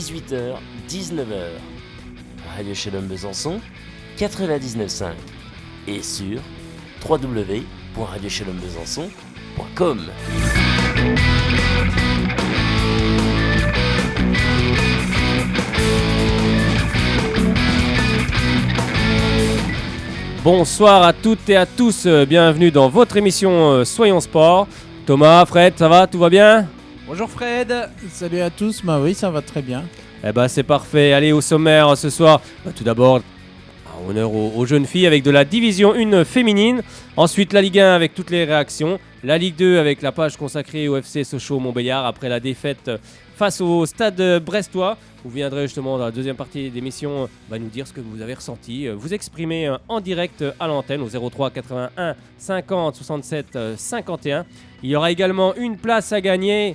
18h, 19h. Radio Shalom Besançon, 99.5 et sur www.radioshalombesançon.com. Bonsoir à toutes et à tous, bienvenue dans votre émission Soyons Sport. Thomas, Fred, ça va, tout va bien ? Bonjour Fred. Salut à tous, oui ça va très bien. Eh ben c'est parfait, allez au sommaire ce soir. Tout d'abord, honneur aux jeunes filles avec de la Division 1 féminine. Ensuite la Ligue 1 avec toutes les réactions. La Ligue 2 avec la page consacrée au FC Sochaux-Montbéliard après la défaite face au Stade brestois. Vous viendrez justement dans la deuxième partie d'émission nous dire ce que vous avez ressenti, vous exprimer en direct à l'antenne au 03 81 50 67 51. Il y aura également une place à gagner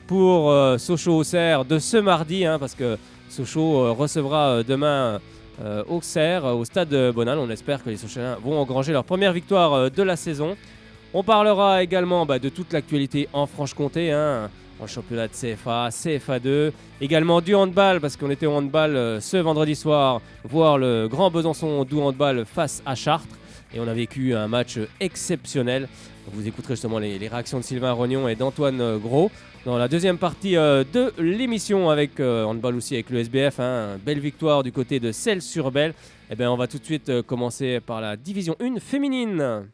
pour Sochaux-Auxerre de ce mardi, parce que Sochaux recevra demain Auxerre au Stade Bonal. On espère que les Sochaliens vont engranger leur première victoire de la saison. On parlera également de toute l'actualité en Franche-Comté, en championnat de CFA, CFA2, également du handball, parce qu'on était au handball ce vendredi soir, voir le Grand Besançon du handball face à Chartres, et on a vécu un match exceptionnel. Vous écouterez justement les réactions de Sylvain Rognon et d'Antoine Gros dans la deuxième partie de l'émission avec handball aussi avec le SBF, belle victoire du côté de Celles-sur-Belle. On va tout de suite commencer par la Division 1 féminine.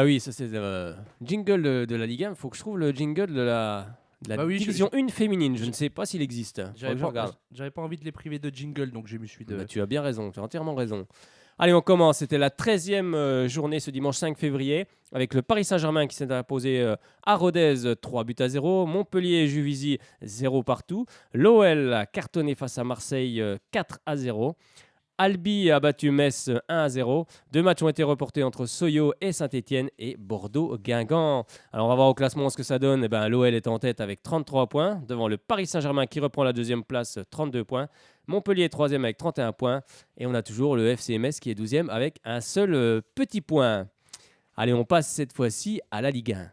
Oui, ça c'est le jingle de la Ligue 1. Il faut que je trouve le jingle de la Division 1 féminine. Je ne sais pas s'il existe. J'avais pas envie de les priver de jingle, donc je me suis de... Tu as bien raison, tu as entièrement raison. Allez, on commence. C'était la 13e journée ce dimanche 5 février avec le Paris Saint-Germain qui s'est imposé à Rodez 3-0. Montpellier et Juvisy 0 partout. L'OL a cartonné face à Marseille 4-0. Albi a battu Metz 1-0. Deux matchs ont été reportés entre Soyo et Saint-Etienne et Bordeaux-Guingamp. Alors on va voir au classement ce que ça donne. L'OL est en tête avec 33 points, devant le Paris Saint-Germain qui reprend la deuxième place, 32 points. Montpellier est troisième avec 31 points. Et on a toujours le FC Metz qui est 12e avec un seul petit point. Allez, on passe cette fois-ci à la Ligue 1.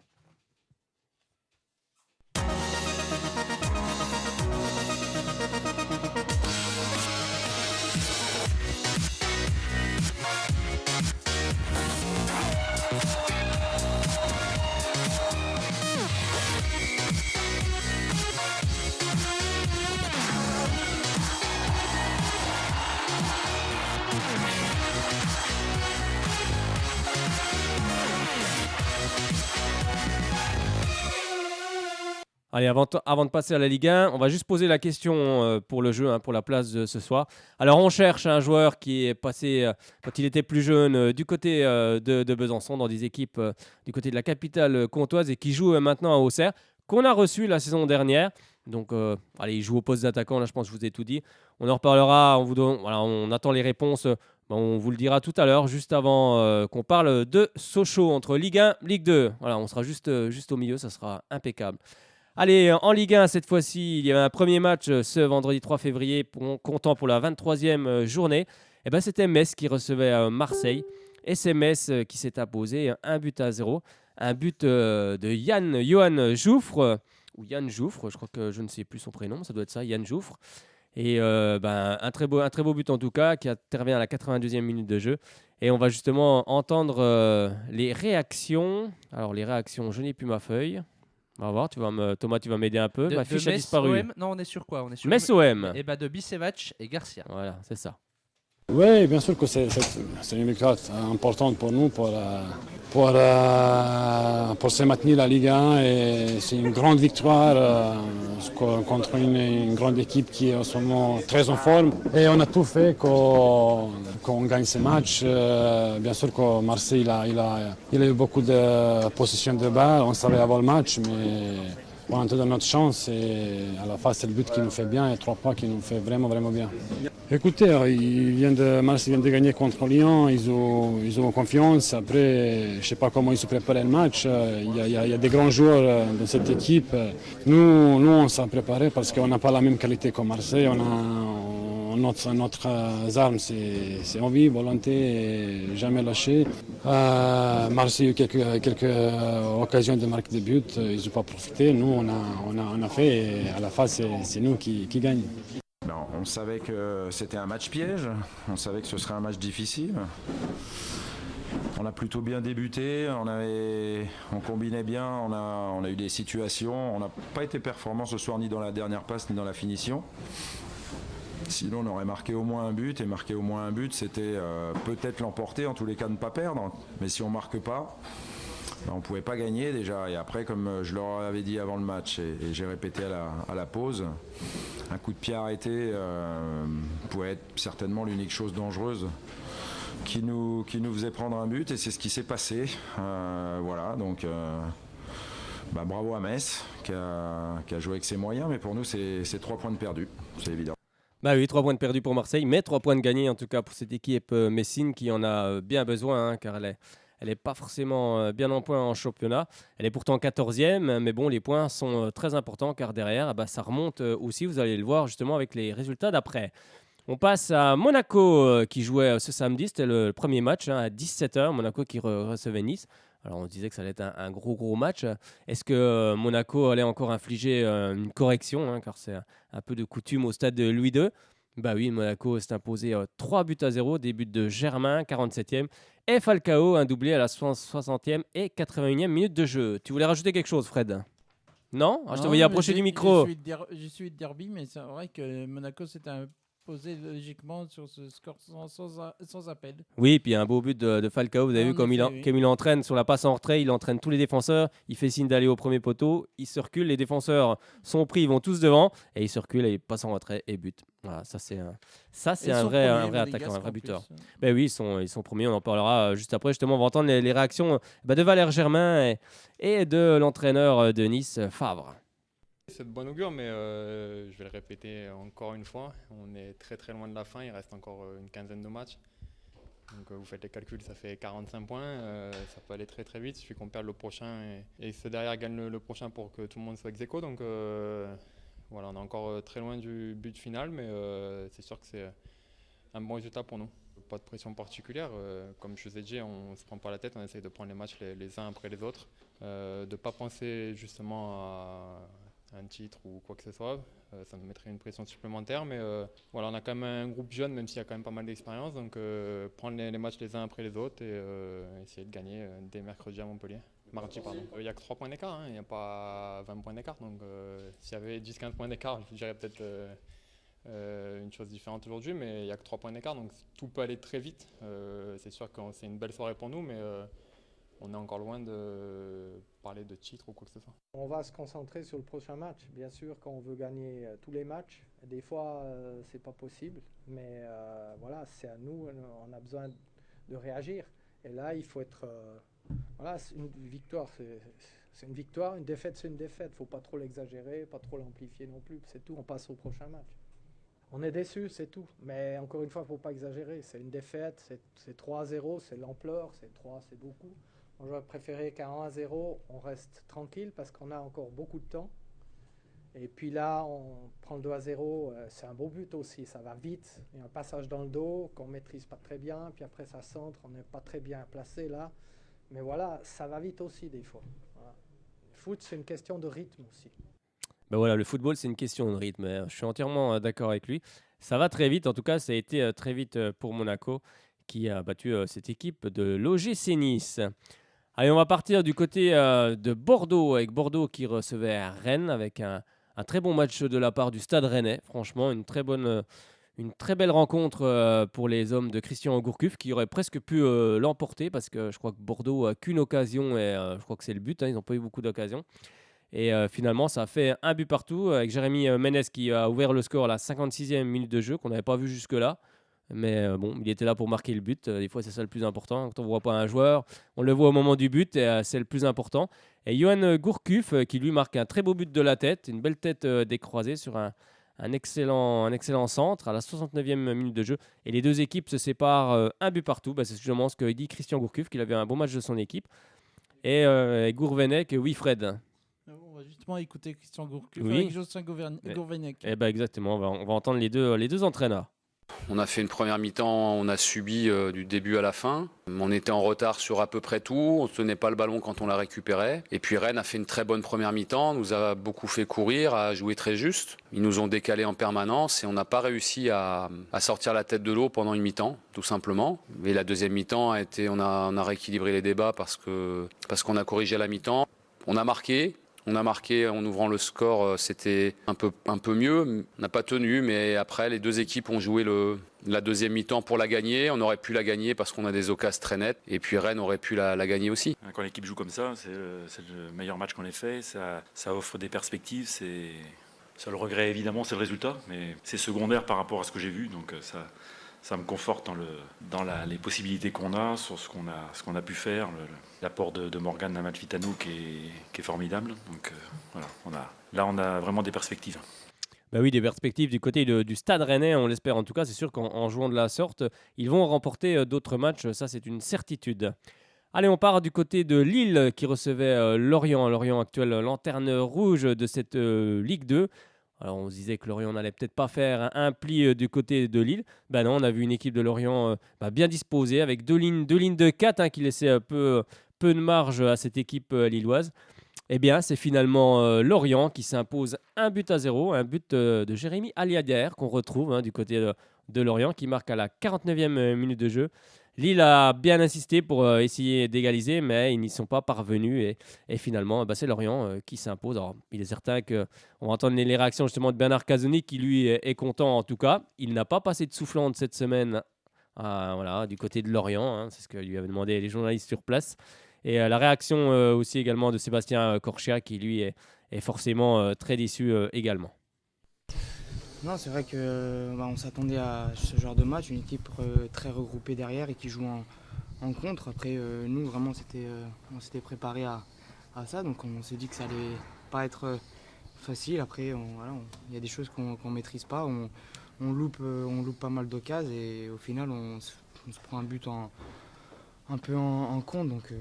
Allez, avant de passer à la Ligue 1, on va juste poser la question pour le jeu, pour la place de ce soir. Alors, on cherche un joueur qui est passé, quand il était plus jeune, du côté de Besançon, dans des équipes du côté de la capitale comtoise et qui joue maintenant à Auxerre, qu'on a reçu la saison dernière. Donc, il joue au poste d'attaquant, là, je pense que je vous ai tout dit. On en reparlera, on attend les réponses. On vous le dira tout à l'heure, juste avant qu'on parle de Sochaux entre Ligue 1 Ligue 2. Voilà, on sera juste au milieu, ça sera impeccable. Allez, en Ligue 1, cette fois-ci, il y avait un premier match ce vendredi 3 février, comptant pour la 23e journée. C'était Metz qui recevait Marseille. Et c'est Metz qui s'est imposé 1-0. Un but de Johan Jouffre, ou Yann Jouffre, je crois que je ne sais plus son prénom, ça doit être ça, Yann Jouffre. Et un très beau but en tout cas, qui intervient à la 92e minute de jeu. Et on va justement entendre les réactions. Alors les réactions, je n'ai plus ma feuille. On va voir, Thomas, tu vas m'aider un peu. Ma fiche a disparu. OM. Non, on est sur quoi? On est sur Metz OM. De Bisevac et Garcia. Voilà, c'est ça. Oui, bien sûr que c'est une victoire importante pour nous, pour se maintenir la Ligue 1. Et c'est une grande victoire contre une grande équipe qui est en ce moment très en forme. Et on a tout fait qu'on gagne ce match. Bien sûr que Marseille il a eu beaucoup de possession de balle. On savait avant le match, mais On a donné notre chance et à la fin c'est le but qui nous fait bien et 3 points qui nous fait vraiment bien. Écoutez, Marseille vient de gagner contre Lyon, ils ont confiance. Après, je ne sais pas comment ils se préparent le match. Il y a des grands joueurs dans cette équipe. Nous on s'est préparé parce qu'on n'a pas la même qualité que Marseille. Notre arme, c'est envie, volonté et jamais lâcher. Marseille a eu quelques occasions de marquer des buts, ils n'ont pas profité. Nous, on a fait et à la fin, c'est nous qui gagnons. On savait que c'était un match piège, on savait que ce serait un match difficile. On a plutôt bien débuté, on combinait bien, on a eu des situations. On n'a pas été performant ce soir ni dans la dernière passe ni dans la finition. Sinon on aurait marqué au moins un but, et marquer au moins un but c'était peut-être l'emporter, en tous les cas ne pas perdre. Mais si on ne marque pas, on ne pouvait pas gagner déjà. Et après, comme je leur avais dit avant le match et j'ai répété à la pause, un coup de pied arrêté pouvait être certainement l'unique chose dangereuse qui nous faisait prendre un but, et c'est ce qui s'est passé. Voilà, donc bravo à Metz qui a joué avec ses moyens, mais pour nous c'est 3 points de perdus, c'est évident. Bah oui, 3 points de perdus pour Marseille, mais 3 points de gagnés en tout cas pour cette équipe messine qui en a bien besoin, hein, car elle n'est pas forcément bien en point en championnat. Elle est pourtant 14e, mais bon, les points sont très importants car derrière, ça remonte aussi, vous allez le voir justement avec les résultats d'après. On passe à Monaco qui jouait ce samedi, c'était le premier match à 17h, Monaco qui recevait Nice. Alors on se disait que ça allait être un gros match. Est-ce que Monaco allait encore infliger une correction, hein, car c'est un peu de coutume au stade de Louis II? Bah oui, Monaco s'est imposé 3-0, des buts de Germain, 47e, et Falcao, un doublé à la 60e et 81e minute de jeu. Tu voulais rajouter quelque chose, Fred? Non, je te voyais approcher du micro. Je suis de Derby, mais c'est vrai que Monaco s'est imposé logiquement sur ce score sans appel. Oui, puis un beau but de Falcao. Vous avez vu comme il entraîne sur la passe en retrait, il entraîne tous les défenseurs, il fait signe d'aller au premier poteau, il se recule, les défenseurs sont pris, ils vont tous devant, et il se recule et il passe en retrait et but. Voilà, ça c'est un vrai attaquant, un vrai buteur. Ben oui, ils sont premiers, on en parlera juste après. Justement, on va entendre les réactions de Valère Germain et de l'entraîneur de Nice, Favre. C'est de bon augure, mais je vais le répéter encore une fois. On est très loin de la fin, il reste encore une quinzaine de matchs. Donc vous faites les calculs, ça fait 45 points, ça peut aller très vite. Il suffit qu'on perde le prochain et ceux derrière gagnent le prochain pour que tout le monde soit ex-aequo. Donc voilà, on est encore très loin du but final, mais c'est sûr que c'est un bon résultat pour nous. Pas de pression particulière, comme je vous ai dit, on ne se prend pas la tête, on essaye de prendre les matchs les uns après les autres, de ne pas penser justement à un titre ou quoi que ce soit, ça nous mettrait une pression supplémentaire, mais voilà, on a quand même un groupe jeune, même s'il y a quand même pas mal d'expérience, donc prendre les matchs les uns après les autres et essayer de gagner dès mardi à Montpellier. Il n'y a que 3 points d'écart, il n'y a pas 20 points d'écart, donc s'il y avait 10-15 points d'écart, je vous dirais peut-être une chose différente aujourd'hui, mais il n'y a que 3 points d'écart, donc tout peut aller très vite. C'est sûr que c'est une belle soirée pour nous, mais on est encore loin de parler de titre ou quoi que ce soit. On va se concentrer sur le prochain match. Bien sûr, quand on veut gagner tous les matchs, des fois, c'est pas possible. Mais voilà, c'est à nous, on a besoin de réagir. Et là, il faut être... voilà, une victoire, c'est une victoire. Une défaite, c'est une défaite. Il ne faut pas trop l'exagérer, pas trop l'amplifier non plus. C'est tout, on passe au prochain match. On est déçus, c'est tout. Mais encore une fois, il ne faut pas exagérer. C'est une défaite, c'est 3-0, c'est l'ampleur, c'est 3, c'est beaucoup. J'aurais préféré qu'à 1-0, on reste tranquille parce qu'on a encore beaucoup de temps. Et puis là, on prend le 2-0, c'est un beau but aussi, ça va vite. Il y a un passage dans le dos qu'on ne maîtrise pas très bien, puis après ça centre, on n'est pas très bien placé là. Mais voilà, ça va vite aussi des fois. Voilà. Le foot, c'est une question de rythme aussi. Ben voilà, le football, c'est une question de rythme. Je suis entièrement d'accord avec lui. Ça va très vite, en tout cas, ça a été très vite pour Monaco qui a battu cette équipe de l'OGC Nice. Allez, on va partir du côté de Bordeaux, avec Bordeaux qui recevait Rennes, avec un très bon match de la part du Stade Rennais. Franchement, une très belle rencontre pour les hommes de Christian Gourcuff, qui aurait presque pu l'emporter, parce que je crois que Bordeaux n'a qu'une occasion, et je crois que c'est le but, ils n'ont pas eu beaucoup d'occasions. Et finalement, ça a fait un but partout, avec Jérémy Ménez qui a ouvert le score à la 56e minute de jeu, qu'on n'avait pas vu jusque-là. Mais bon, il était là pour marquer le but. Des fois, c'est ça le plus important. Quand on ne voit pas un joueur, on le voit au moment du but et c'est le plus important. Et Johan Gourcuff qui lui marque un très beau but de la tête, une belle tête décroisée sur un excellent centre à la 69e minute de jeu. Et les deux équipes se séparent un but partout. C'est justement ce que dit Christian Gourcuff, qu'il avait un bon match de son équipe. Et Gourvenec, Wilfred. On va justement écouter Christian Gourcuff Oui. avec Jocelyn Gourvenec. Eh ben exactement, on va entendre les deux entraîneurs. On a fait une première mi-temps, on a subi du début à la fin. On était en retard sur à peu près tout, on ne tenait pas le ballon quand on la récupérait. Et puis Rennes a fait une très bonne première mi-temps, nous a beaucoup fait courir, a joué très juste. Ils nous ont décalé en permanence et on n'a pas réussi à sortir la tête de l'eau pendant une mi-temps, tout simplement. Et la deuxième mi-temps, on a rééquilibré les débats parce qu'on a corrigé la mi-temps. On a marqué en ouvrant le score, c'était un peu mieux. On n'a pas tenu, mais après, les deux équipes ont joué la deuxième mi-temps pour la gagner. On aurait pu la gagner parce qu'on a des occasions très nettes. Et puis Rennes aurait pu la gagner aussi. Quand l'équipe joue comme ça, c'est le meilleur match qu'on ait fait. Ça offre des perspectives. Ça, le regret, évidemment, c'est le résultat. Mais c'est secondaire par rapport à ce que j'ai vu. Donc ça me conforte dans les possibilités qu'on a, sur ce qu'on a pu faire. L'apport de Morgan Amat-Vitanou qui est formidable. Donc voilà, on a vraiment des perspectives. Bah oui, des perspectives du côté du Stade Rennais, on l'espère en tout cas. C'est sûr qu'en jouant de la sorte, ils vont remporter d'autres matchs, ça c'est une certitude. Allez, on part du côté de Lille qui recevait Lorient. Lorient actuel lanterne rouge de cette Ligue 2. Alors on se disait que Lorient n'allait peut-être pas faire un pli du côté de Lille. Ben non, on a vu une équipe de Lorient bien disposée avec deux lignes de 4 qui laissaient peu de marge à cette équipe lilloise. Eh bien, c'est finalement Lorient qui s'impose 1-0, un but de Jérémy Aliader qu'on retrouve du côté de Lorient qui marque à la 49e minute de jeu. Lille a bien insisté pour essayer d'égaliser, mais ils n'y sont pas parvenus. Et finalement, c'est Lorient qui s'impose. Alors, il est certain qu'on va entendre les réactions justement de Bernard Casoni, qui lui est content en tout cas. Il n'a pas passé de soufflante cette semaine du côté de Lorient. C'est ce que lui avaient demandé les journalistes sur place. Et la réaction aussi également de Sébastien Corchia, qui lui est forcément très déçu également. Non, c'est vrai qu'on s'attendait à ce genre de match, une équipe très regroupée derrière et qui joue en contre. Après, nous, vraiment, on s'était préparé à ça, donc on s'est dit que ça allait pas être facile. Après, il y a des choses qu'on maîtrise pas, on loupe pas mal d'occasions et au final, on se prend un but un peu en compte. Donc,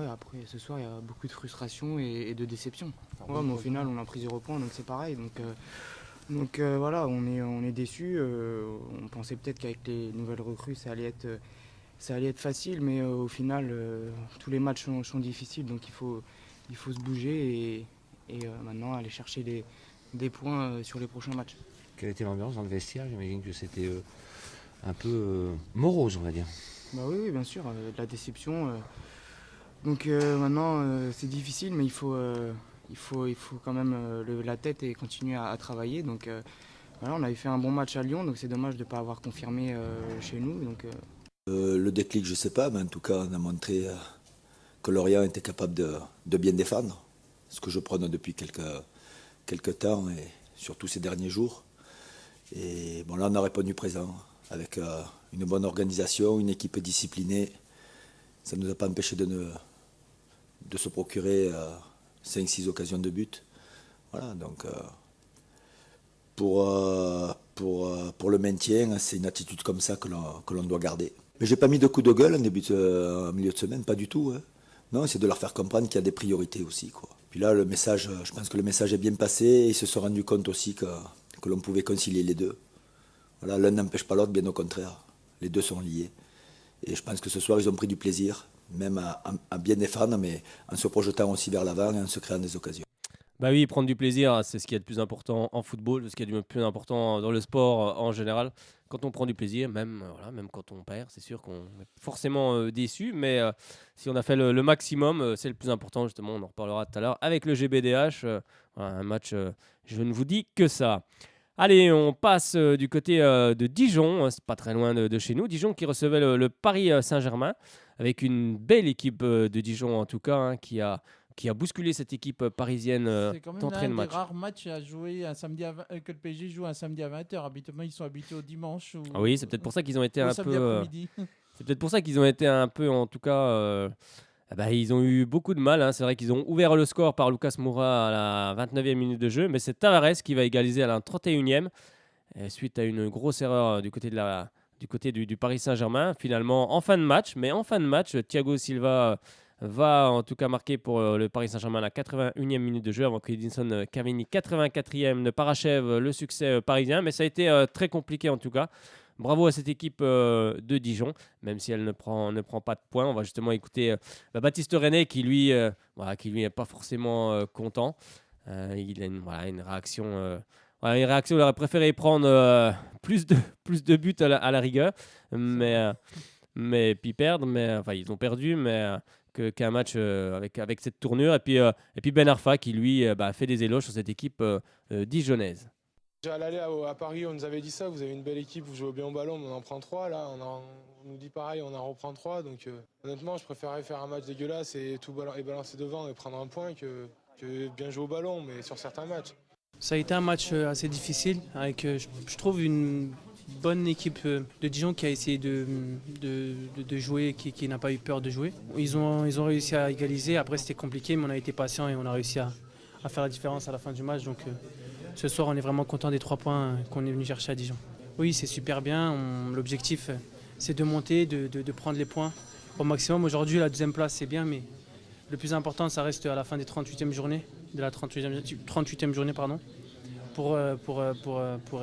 après, ce soir, il y a beaucoup de frustration et de déception. Mais au final, on a pris 0 points, donc c'est pareil. Donc on est déçus. On pensait peut-être qu'avec les nouvelles recrues, ça allait être facile, mais au final, tous les matchs sont difficiles, donc il faut se bouger et maintenant aller chercher des points sur les prochains matchs. Quelle était l'ambiance dans le vestiaire? J'imagine que c'était un peu morose, on va dire. Bah oui, bien sûr, de la déception. Donc maintenant, c'est difficile, mais il faut quand même lever la tête et continuer à travailler. Donc on avait fait un bon match à Lyon, donc c'est dommage de ne pas avoir confirmé chez nous. Donc, le déclic, je ne sais pas, mais en tout cas, on a montré que Lorient était capable de bien défendre, ce que je prône depuis quelques temps et surtout ces derniers jours. Et bon, là, on a répondu présent avec une bonne organisation, une équipe disciplinée. Ça ne nous a pas empêché de se procurer 5-6 occasions de but. Voilà, donc pour le maintien, c'est une attitude comme ça que l'on doit garder. Mais j'ai pas mis de coup de gueule en milieu de semaine, pas du tout. Hein. Non, c'est de leur faire comprendre qu'il y a des priorités aussi, quoi. Puis là, le message, je pense que le message est bien passé. Ils se sont rendus compte aussi que l'on pouvait concilier les deux. Voilà, l'un n'empêche pas l'autre, bien au contraire. Les deux sont liés. Et je pense que ce soir, ils ont pris du plaisir, même à bien défendre, mais en se projetant aussi vers l'avant et en se créant des occasions. Bah oui, prendre du plaisir, c'est ce qui est le plus important en football, ce qui est le plus important dans le sport en général. Quand on prend du plaisir, même quand on perd, c'est sûr qu'on est forcément déçu, mais si on a fait le maximum, c'est le plus important, justement, on en reparlera tout à l'heure, avec le GBDH, un match, je ne vous dis que ça. Allez, on passe du côté de Dijon, c'est pas très loin de chez nous. Dijon qui recevait le Paris Saint-Germain, avec une belle équipe de Dijon en tout cas, qui a qui a bousculé cette équipe parisienne C'est quand même d'entrée de l'un des match. rares matchs à jouer un samedi que le PSG joue un samedi à 20h. Habituellement, ils sont habitués au dimanche. Ou... Ah oui, c'est peut-être pour ça qu'ils ont été au un samedi peu. après-midi. C'est peut-être pour ça qu'ils ont été un peu, en tout cas. Ils ont eu beaucoup de mal. Hein. C'est vrai qu'ils ont ouvert le score par Lucas Moura à la 29e minute de jeu, mais c'est Tavares qui va égaliser à la 31e suite à une grosse erreur du côté du Paris Saint-Germain. Finalement, en fin de match, Thiago Silva va en tout cas marquer pour le Paris Saint-Germain à la 81e minute de jeu avant que Edinson Cavani, 84e, ne parachève le succès parisien. Mais ça a été très compliqué en tout cas. Bravo à cette équipe de Dijon, même si elle ne prend pas de points. On va justement écouter Baptiste René qui lui n'est pas forcément content. Il a une réaction. Une réaction, il aurait préféré prendre plus de buts à la rigueur, mais puis perdre. Ils ont perdu, mais qu'un match avec cette tournure. Et puis Ben Arfa qui lui fait des éloges sur cette équipe dijonnaise. À l'aller à Paris, on nous avait dit ça, vous avez une belle équipe, vous jouez bien au ballon, mais on en prend 3. Là, on nous dit pareil, on en reprend 3. Donc honnêtement, je préférerais faire un match dégueulasse et balancer devant et prendre un point que bien jouer au ballon, mais sur certains matchs. Ça a été un match assez difficile, avec je trouve une bonne équipe de Dijon qui a essayé de jouer, qui n'a pas eu peur de jouer. Ils ont réussi à égaliser, après c'était compliqué, mais on a été patient et on a réussi à faire la différence à la fin du match. Donc ce soir, on est vraiment content des 3 points qu'on est venu chercher à Dijon. Oui, c'est super bien. L'objectif, c'est de monter, de prendre les points au maximum. Aujourd'hui, la 2e place, c'est bien, mais le plus important, ça reste à la fin des 38e journées, de la 38e journée, pour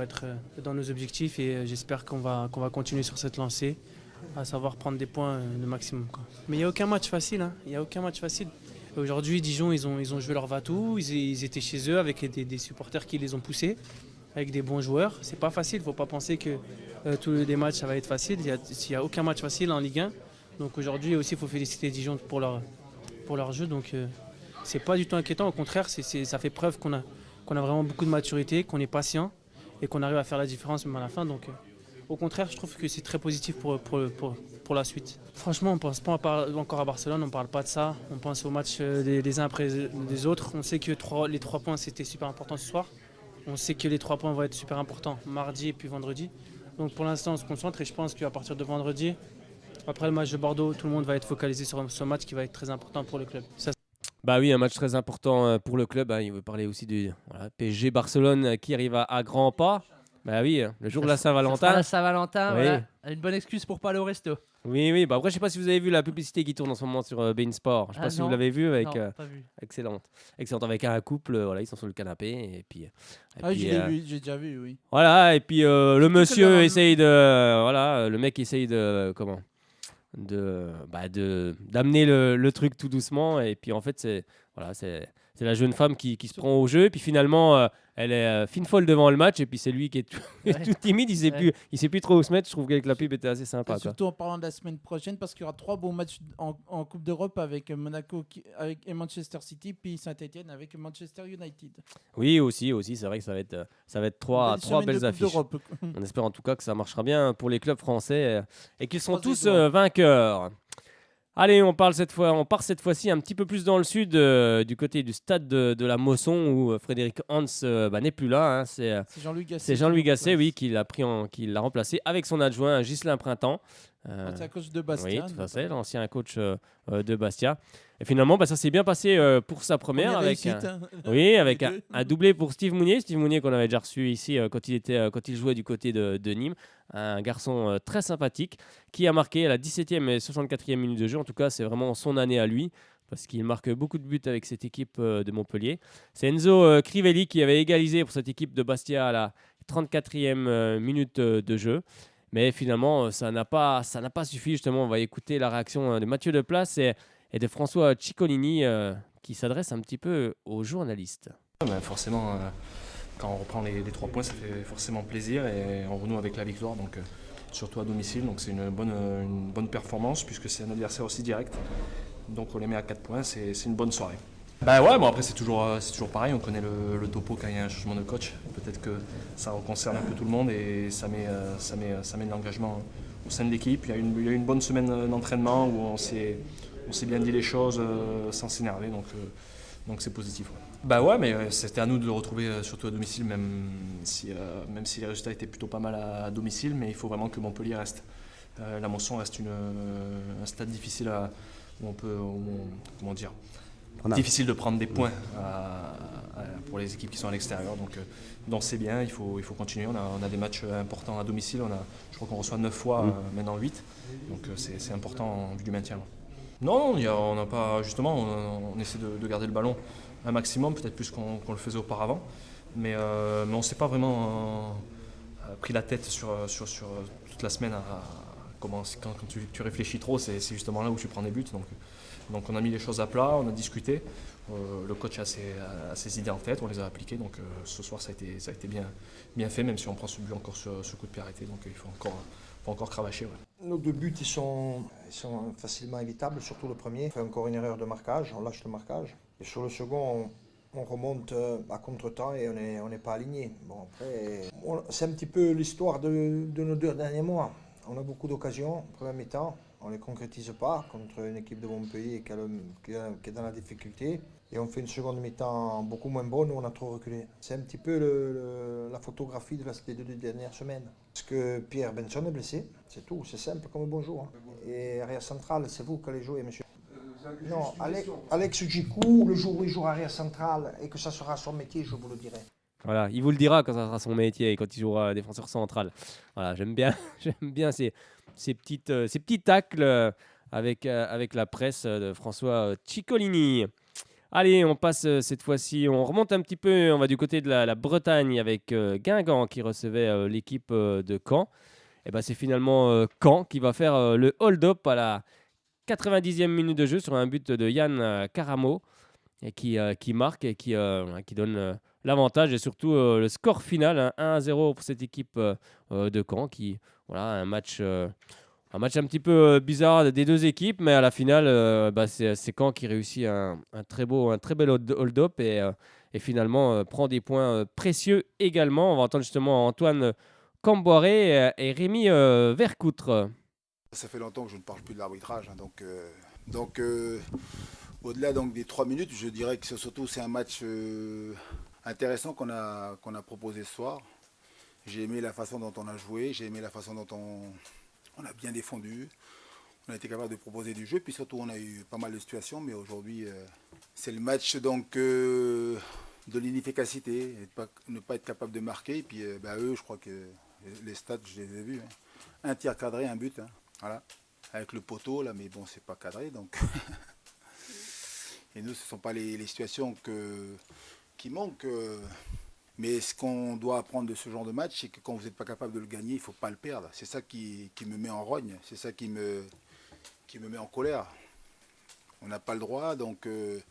être dans nos objectifs. Et j'espère qu'on va continuer sur cette lancée, à savoir prendre des points le maximum. Mais il n'y a aucun match facile. Il n'y a aucun match facile. Aujourd'hui, Dijon, ils ont joué leur va-tout. Ils étaient chez eux avec des supporters qui les ont poussés, avec des bons joueurs. C'est pas facile. Il ne faut pas penser que tous les matchs, ça va être facile. Il n'y a aucun match facile en Ligue 1. Donc aujourd'hui aussi, il faut féliciter Dijon pour leur jeu. Donc c'est pas du tout inquiétant. Au contraire, ça fait preuve qu'on a vraiment beaucoup de maturité, qu'on est patient et qu'on arrive à faire la différence même à la fin. Donc au contraire, je trouve que c'est très positif pour la suite. Franchement, on ne pense pas encore à Barcelone, on ne parle pas de ça. On pense aux matchs des uns après les autres. On sait que les 3 points, c'était super important ce soir. On sait que les 3 points vont être super importants mardi et puis vendredi. Donc pour l'instant, on se concentre et je pense qu'à partir de vendredi, après le match de Bordeaux, tout le monde va être focalisé sur ce match qui va être très important pour le club. Bah oui, un match très important pour le club. Il veut parler aussi du PSG Barcelone qui arrive à grands pas. Bah oui, le jour de la Saint-Valentin. La Saint-Valentin, oui. voilà. Une bonne excuse pour pas aller au resto. Oui. Bah après, je sais pas si vous avez vu la publicité qui tourne en ce moment sur Bein Sport. Je sais pas si vous l'avez vu avec. Non, pas vu. Excellente, avec un couple. Ils sont sur le canapé et puis. J'ai déjà vu, oui. Voilà, et puis le monsieur essaye le mec essaye d'amener le truc tout doucement, et puis en fait c'est la jeune femme qui se prend au jeu, et puis finalement elle est fine folle devant le match, et puis c'est lui qui est tout timide, il sait plus trop où se mettre. Je trouve que la pub était assez sympa, quoi. Surtout en parlant de la semaine prochaine, parce qu'il y aura 3 bons matchs en Coupe d'Europe avec Monaco et Manchester City, puis Saint-Etienne avec Manchester United. Oui, aussi c'est vrai que ça va être trois belles affiches. On espère en tout cas que ça marchera bien pour les clubs français et qu'ils seront tous vainqueurs. Allez, on part cette fois-ci un petit peu plus dans le sud, du côté du stade de la Mosson, où Frédéric Hans n'est plus là. Hein. C'est Jean-Louis Gasset, oui, qui l'a remplacé avec son adjoint Ghislain Printemps. L'ancien coach de Bastia. Oui, tout à fait, l'ancien coach de Bastia. Et finalement, ça s'est bien passé pour sa première avec un doublé pour Steve Mounier. Steve Mounier qu'on avait déjà reçu ici quand il jouait du côté de Nîmes. Un garçon très sympathique qui a marqué à la 17e et 64e minute de jeu. En tout cas, c'est vraiment son année à lui, parce qu'il marque beaucoup de buts avec cette équipe de Montpellier. C'est Enzo Crivelli qui avait égalisé pour cette équipe de Bastia à la 34e minute de jeu. Mais finalement, ça n'a pas suffi. Justement, on va écouter la réaction de Mathieu Deplace et de François Ciccolini qui s'adresse un petit peu aux journalistes. Forcément, quand on reprend les 3 points, ça fait forcément plaisir et on renoue avec la victoire, donc surtout à domicile. Donc c'est une bonne performance puisque c'est un adversaire aussi direct. Donc on les met à 4 points, c'est une bonne soirée. Après c'est toujours pareil, on connaît le topo quand il y a un changement de coach. Peut-être que ça concerne un peu tout le monde et ça met de l'engagement au sein de l'équipe. Il y a eu une bonne semaine d'entraînement où on s'est bien dit les choses sans s'énerver, donc c'est positif. Ouais. Bah ouais, mais c'était à nous de le retrouver surtout à domicile, même si les résultats étaient plutôt pas mal à domicile, mais il faut vraiment que Montpellier reste. La Mosson reste un stade difficile difficile de prendre des points pour les équipes qui sont à l'extérieur. Donc c'est bien, il faut continuer. On a des matchs importants à domicile. Je crois qu'on reçoit 9 fois, maintenant 8. Donc c'est important en vue du maintien. Non, on n'a pas. Justement, on essaie de garder le ballon un maximum, peut-être plus qu'on le faisait auparavant. Mais on ne s'est pas vraiment pris la tête sur toute la semaine quand tu réfléchis trop, c'est justement là où tu prends des buts. Donc on a mis les choses à plat, on a discuté. Le coach a ses idées en tête, on les a appliquées. Donc ce soir, ça a été bien fait, même si on prend ce but encore sur ce coup de pied arrêté. Donc il faut encore cravacher. Ouais. Nos 2 buts, ils sont facilement évitables, surtout le premier. On fait encore une erreur de marquage, on lâche le marquage. Et sur le second, on remonte à contre-temps et on n'est pas aligné. Bon, après, c'est un petit peu l'histoire de nos 2 derniers mois. On a beaucoup d'occasions, première mi-temps, on ne les concrétise pas contre une équipe de Montpellier qui est dans la difficulté. Et on fait une seconde mi-temps beaucoup moins bonne où on a trop reculé. C'est un petit peu la photographie des 2 dernières semaines. Parce que Pierre Benson est blessé, c'est tout, c'est simple comme bonjour. Et arrière central, c'est vous qui allez jouer, monsieur. Non, Alex Djikou, le jour où il jouera arrière central et que ça sera son métier, je vous le dirai. Voilà, il vous le dira quand ça sera son métier et quand il jouera défenseur central. Voilà, j'aime bien ces petits tacles avec la presse de François Ciccolini. Allez, on passe cette fois-ci, on remonte un petit peu, on va du côté de la Bretagne avec Guingamp qui recevait l'équipe de Caen. Et ben c'est finalement Caen qui va faire le hold-up à la 90e minute de jeu sur un but de Yann Caramo et qui marque et qui donne l'avantage et surtout le score final, 1-0 pour cette équipe de Caen qui, voilà, un match un petit peu bizarre des 2 équipes, mais à la finale, c'est Caen qui réussit un très bel hold-up et finalement prend des points précieux également. On va entendre justement Antoine Camboiré et Rémi Vercoutre. Ça fait longtemps que je ne parle plus de l'arbitrage, hein, donc au-delà donc des 3 minutes, je dirais que c'est un match intéressant qu'on a proposé ce soir. J'ai aimé la façon dont on a joué, j'ai aimé la façon dont on a bien défendu, on a été capable de proposer du jeu, puis surtout on a eu pas mal de situations, mais aujourd'hui c'est le match donc de l'inefficacité, ne pas être capable de marquer, et puis eux, je crois que les stats, je les ai vus, hein. Un tir cadré, un but, hein. Voilà, avec le poteau là, mais bon, c'est pas cadré, donc et nous, ce ne sont pas les situations qui manquent. Mais ce qu'on doit apprendre de ce genre de match, c'est que quand vous n'êtes pas capable de le gagner, il ne faut pas le perdre. C'est ça qui me met en rogne, c'est ça qui me met en colère. On n'a pas le droit donc de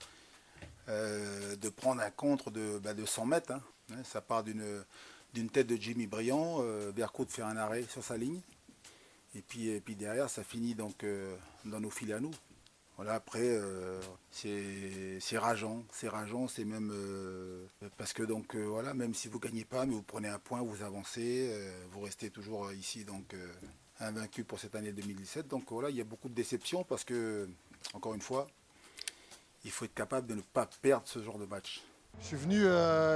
prendre un contre de 100 mètres. Hein. Ça part d'une tête de Jimmy Briand, Vercoutre fait un arrêt sur sa ligne. Et puis derrière, ça finit donc dans nos filets à nous. Voilà, après, c'est rageant, c'est même parce que donc voilà, même si vous gagnez pas, mais vous prenez un point, vous avancez, vous restez toujours ici donc invaincu pour cette année 2017. Donc voilà, il y a beaucoup de déceptions parce que encore une fois, il faut être capable de ne pas perdre ce genre de match. Je suis venu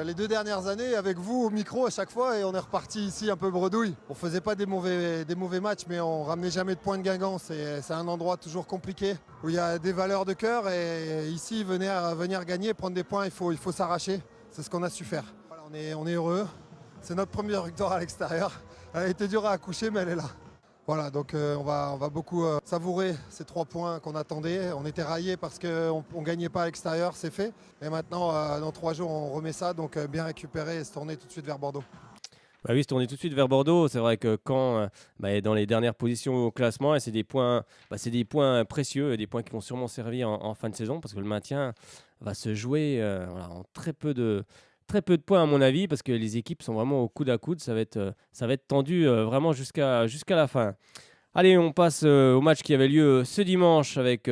les 2 dernières années avec vous au micro à chaque fois et on est reparti ici un peu bredouille. On faisait pas des mauvais matchs, mais on ramenait jamais de points de Guingamp. C'est un endroit toujours compliqué où il y a des valeurs de cœur et ici venir gagner, prendre des points, il faut s'arracher. C'est ce qu'on a su faire. Voilà, on est heureux. C'est notre première victoire à l'extérieur. Elle a été dure à accoucher, mais elle est là. Voilà, donc on va beaucoup savourer ces 3 points qu'on attendait. On était raillés parce qu'on ne gagnait pas à l'extérieur, c'est fait. Et maintenant, dans 3 jours, on remet ça, donc bien récupérer et se tourner tout de suite vers Bordeaux. Bah oui, se tourner tout de suite vers Bordeaux. C'est vrai que Caen est dans les dernières positions au classement et c'est des points précieux, des points qui vont sûrement servir en fin de saison parce que le maintien va se jouer en très peu de points à mon avis parce que les équipes sont vraiment au coude à coude. Ça va être tendu vraiment jusqu'à la fin. Allez, on passe au match qui avait lieu ce dimanche avec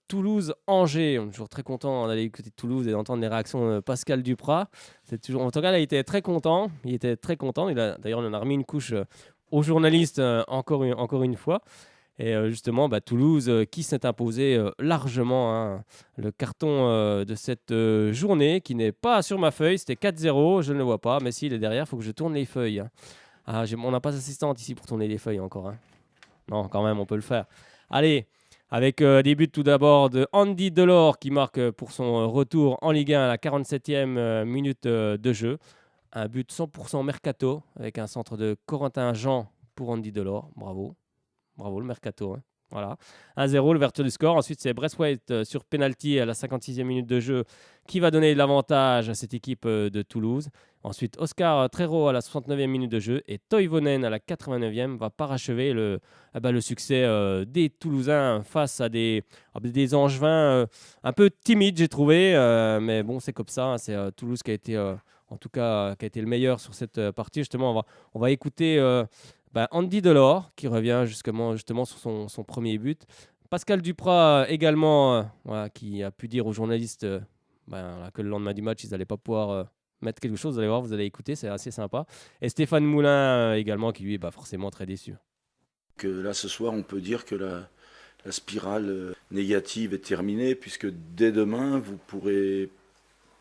Toulouse-Angers. On est toujours très content d'aller du côté de Toulouse et d'entendre les réactions de Pascal Duprat. En tout cas, là, il était très content. D'ailleurs, on en a remis une couche aux journalistes encore une fois. Et justement, Toulouse qui s'est imposé largement, hein, le carton de cette journée qui n'est pas sur ma feuille. C'était 4-0, je ne le vois pas. Mais s'il est derrière, il faut que je tourne les feuilles. Hein. Ah, on n'a pas d'assistante ici pour tourner les feuilles encore. Hein. Non, quand même, on peut le faire. Allez, avec des buts tout d'abord de Andy Delors qui marque pour son retour en Ligue 1 à la 47e minute de jeu. Un but 100% mercato avec un centre de Corentin Jean pour Andy Delors. Bravo. Bravo le mercato. Hein. Voilà. 1-0, l'ouverture du score. Ensuite, c'est Braithwaite sur penalty à la 56e minute de jeu qui va donner l'avantage à cette équipe de Toulouse. Ensuite, Oscar Trero à la 69e minute de jeu et Toivonen à la 89e va parachever le succès des Toulousains face à des Angevins un peu timides, j'ai trouvé. Mais bon, c'est comme ça. Hein. C'est Toulouse qui a été, en tout cas, qui a été le meilleur sur cette partie. Justement, on va écouter Andy Delors qui revient justement sur son premier but. Pascal Duprat également, qui a pu dire aux journalistes que le lendemain du match, ils n'allaient pas pouvoir mettre quelque chose. Vous allez voir, vous allez écouter, c'est assez sympa. Et Stéphane Moulin également, qui lui est forcément très déçu. Que là, ce soir, on peut dire que la spirale négative est terminée, puisque dès demain, vous ne pourrez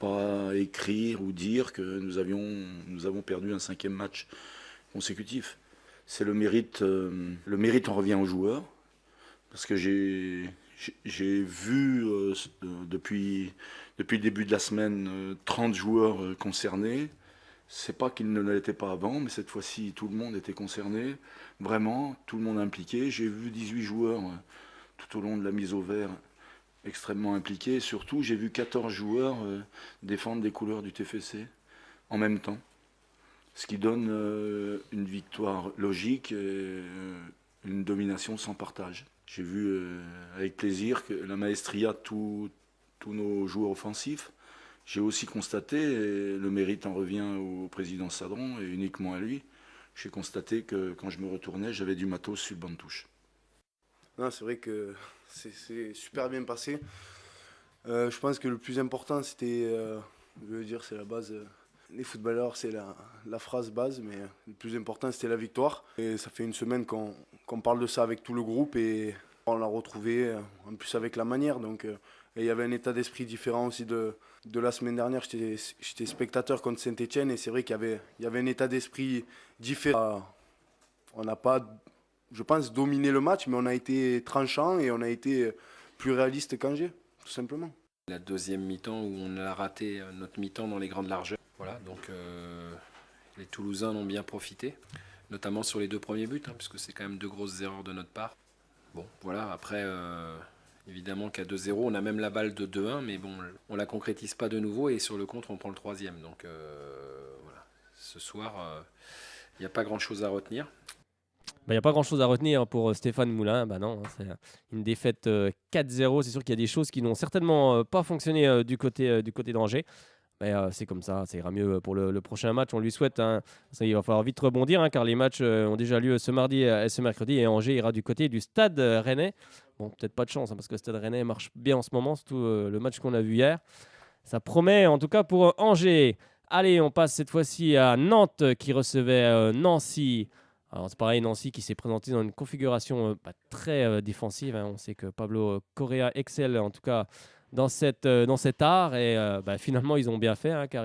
pas écrire ou dire que nous avons perdu un 5e match consécutif. C'est le mérite en revient aux joueurs, parce que j'ai vu depuis le début de la semaine 30 joueurs concernés. C'est pas qu'ils ne l'étaient pas avant, mais cette fois-ci tout le monde était concerné, vraiment, tout le monde impliqué. J'ai vu 18 joueurs tout au long de la mise au vert extrêmement impliqués, et surtout j'ai vu 14 joueurs défendre les couleurs du TFC en même temps. Ce qui donne une victoire logique et une domination sans partage. J'ai vu avec plaisir que la maestria de tous nos joueurs offensifs. J'ai aussi constaté, et le mérite en revient au président Sadron et uniquement à lui, j'ai constaté que quand je me retournais, j'avais du matos sur le banc de touche. Non, c'est vrai que c'est super bien passé. Je pense que le plus important, c'était, je veux dire, c'est la base. Les footballeurs, c'est la phrase base, mais le plus important, c'était la victoire. Et ça fait une semaine qu'on parle de ça avec tout le groupe et on l'a retrouvé, en plus avec la manière. Donc, et il y avait un état d'esprit différent aussi de la semaine dernière. J'étais spectateur contre Saint-Etienne et c'est vrai qu'il y avait un état d'esprit différent. On n'a pas, je pense, dominé le match, mais on a été tranchant et on a été plus réaliste qu'Angers, tout simplement. La deuxième mi-temps où on a raté notre mi-temps dans les grandes largeurs. Voilà, donc les Toulousains en ont bien profité, notamment sur les 2 premiers buts, puisque c'est quand même 2 grosses erreurs de notre part. Bon, voilà, après, évidemment qu'à 2-0, on a même la balle de 2-1, mais bon, on la concrétise pas de nouveau, et sur le contre, on prend le 3e. Donc voilà, ce soir, il n'y a pas grand-chose à retenir. Il n'y a pas grand-chose à retenir pour Stéphane Moulin. Non, c'est une défaite 4-0. C'est sûr qu'il y a des choses qui n'ont certainement pas fonctionné du côté d'Angers. Mais c'est comme ça, ça ira mieux pour le prochain match. On lui souhaite, il va falloir vite rebondir, car les matchs ont déjà lieu ce mardi et ce mercredi. Et Angers ira du côté du Stade Rennais. Bon, peut-être pas de chance, parce que le Stade Rennais marche bien en ce moment, surtout le match qu'on a vu hier. Ça promet en tout cas pour Angers. Allez, on passe cette fois-ci à Nantes qui recevait Nancy. Alors c'est pareil, Nancy qui s'est présenté dans une configuration très défensive. On sait que Pablo Correa excelle en tout cas dans cet art et finalement ils ont bien fait, car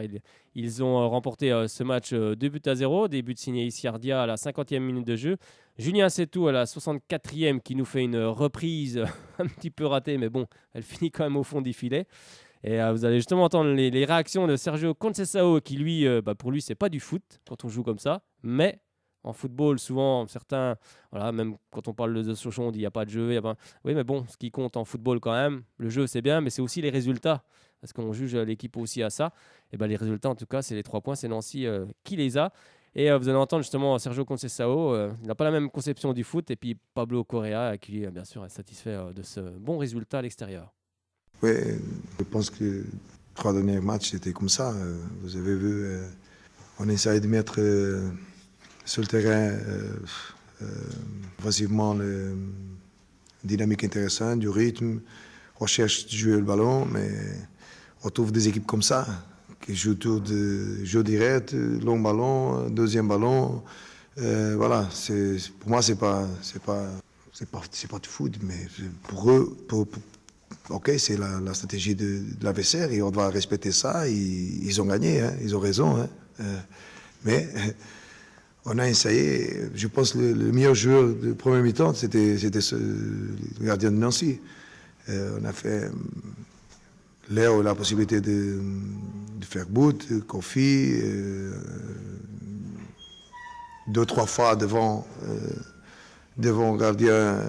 ils ont remporté ce match 2-0, des buts signés Isiardia à la 50e minute de jeu, Julien Setou à la 64e qui nous fait une reprise un petit peu ratée, mais bon, elle finit quand même au fond des filets. Et vous allez justement entendre les réactions de Sergio Conceição qui lui, pour lui c'est pas du foot quand on joue comme ça, mais en football, souvent, certains, voilà, même quand on parle de Sochaux, on dit qu'il n'y a pas de jeu. Oui, mais bon, ce qui compte en football quand même, le jeu c'est bien, mais c'est aussi les résultats. Parce qu'on juge l'équipe aussi à ça. Et les résultats, en tout cas, c'est les 3 points, c'est Nancy qui les a. Et vous allez entendre justement Sergio Conceição, il n'a pas la même conception du foot. Et puis Pablo Correa, qui bien sûr est satisfait de ce bon résultat à l'extérieur. Oui, je pense que les 3 derniers matchs, c'était comme ça. Vous avez vu, on essaye de mettre sur le terrain facilement une dynamique intéressante, du rythme, on cherche de jouer le ballon, mais on trouve des équipes comme ça, qui jouent autour de jeu direct, long ballon, deuxième ballon. Voilà, pour moi, c'est pas c'est pas du foot, mais pour eux, ok, c'est la stratégie de l'adversaire et on doit respecter ça. Ils ont gagné, hein, ils ont raison. Hein, mais on a essayé, je pense le meilleur joueur du premier mi-temps, c'était le gardien de Nancy. On a fait Léo la possibilité de faire but, Kofi, 2-3 fois devant le gardien,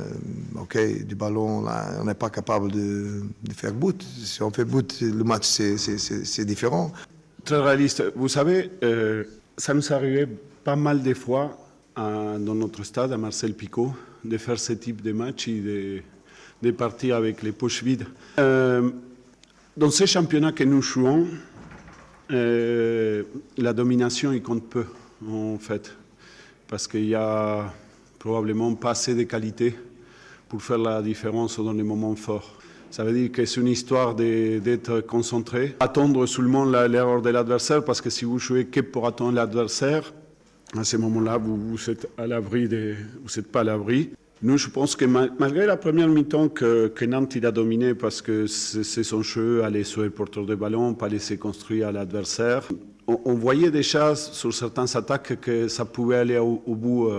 ok, du ballon, là, on n'est pas capable de faire but. Si on fait but, le match c'est différent. Très réaliste. Vous savez, ça nous arrivait pas mal de fois dans notre stade, à Marcel Picot, de faire ce type de match et de partir avec les poches vides. Dans ces championnats que nous jouons, la domination, il compte peu, en fait, parce qu'il y a probablement pas assez de qualité pour faire la différence dans les moments forts. Ça veut dire que c'est une histoire d'être concentré, attendre seulement l'erreur de l'adversaire, parce que si vous jouez que pour attendre l'adversaire, à ce moment-là, vous êtes à l'abri, vous n'êtes pas à l'abri. Nous, je pense que malgré la première mi-temps que Nantes il a dominé, parce que c'est son jeu, aller sur le porteur de ballon, pas laisser construire à l'adversaire, on voyait déjà sur certaines attaques que ça pouvait aller au bout.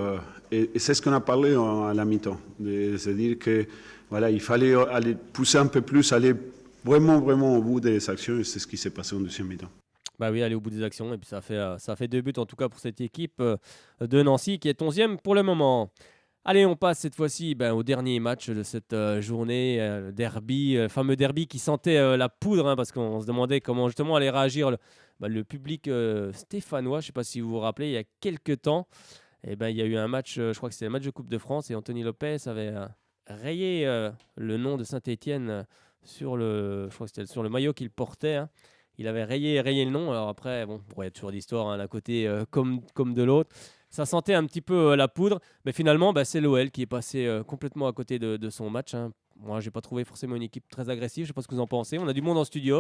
Et c'est ce qu'on a parlé à la mi-temps. C'est-à-dire que voilà, il fallait aller pousser un peu plus, aller vraiment au bout des actions, et c'est ce qui s'est passé en deuxième mi-temps. Bah oui, aller au bout des actions, et puis ça fait 2 buts en tout cas pour cette équipe de Nancy qui est 11e pour le moment. Allez, on passe cette fois-ci au dernier match de cette journée, le derby, le fameux derby qui sentait la poudre, hein, parce qu'on se demandait comment justement allait réagir le public stéphanois. Je ne sais pas si vous vous rappelez, il y a quelques temps, il y a eu un match, je crois que c'était le match de Coupe de France, et Anthony Lopez avait rayé le nom de Saint-Étienne sur le maillot qu'il portait. Hein. Il avait rayé le nom. Alors après, bon, il y a toujours d'histoire, hein, d'un côté comme de l'autre. Ça sentait un petit peu la poudre, mais finalement, c'est l'OL qui est passé complètement à côté de son match. Hein. Moi, j'ai pas trouvé forcément une équipe très agressive. Je sais pas ce que vous en pensez. On a du monde en studio.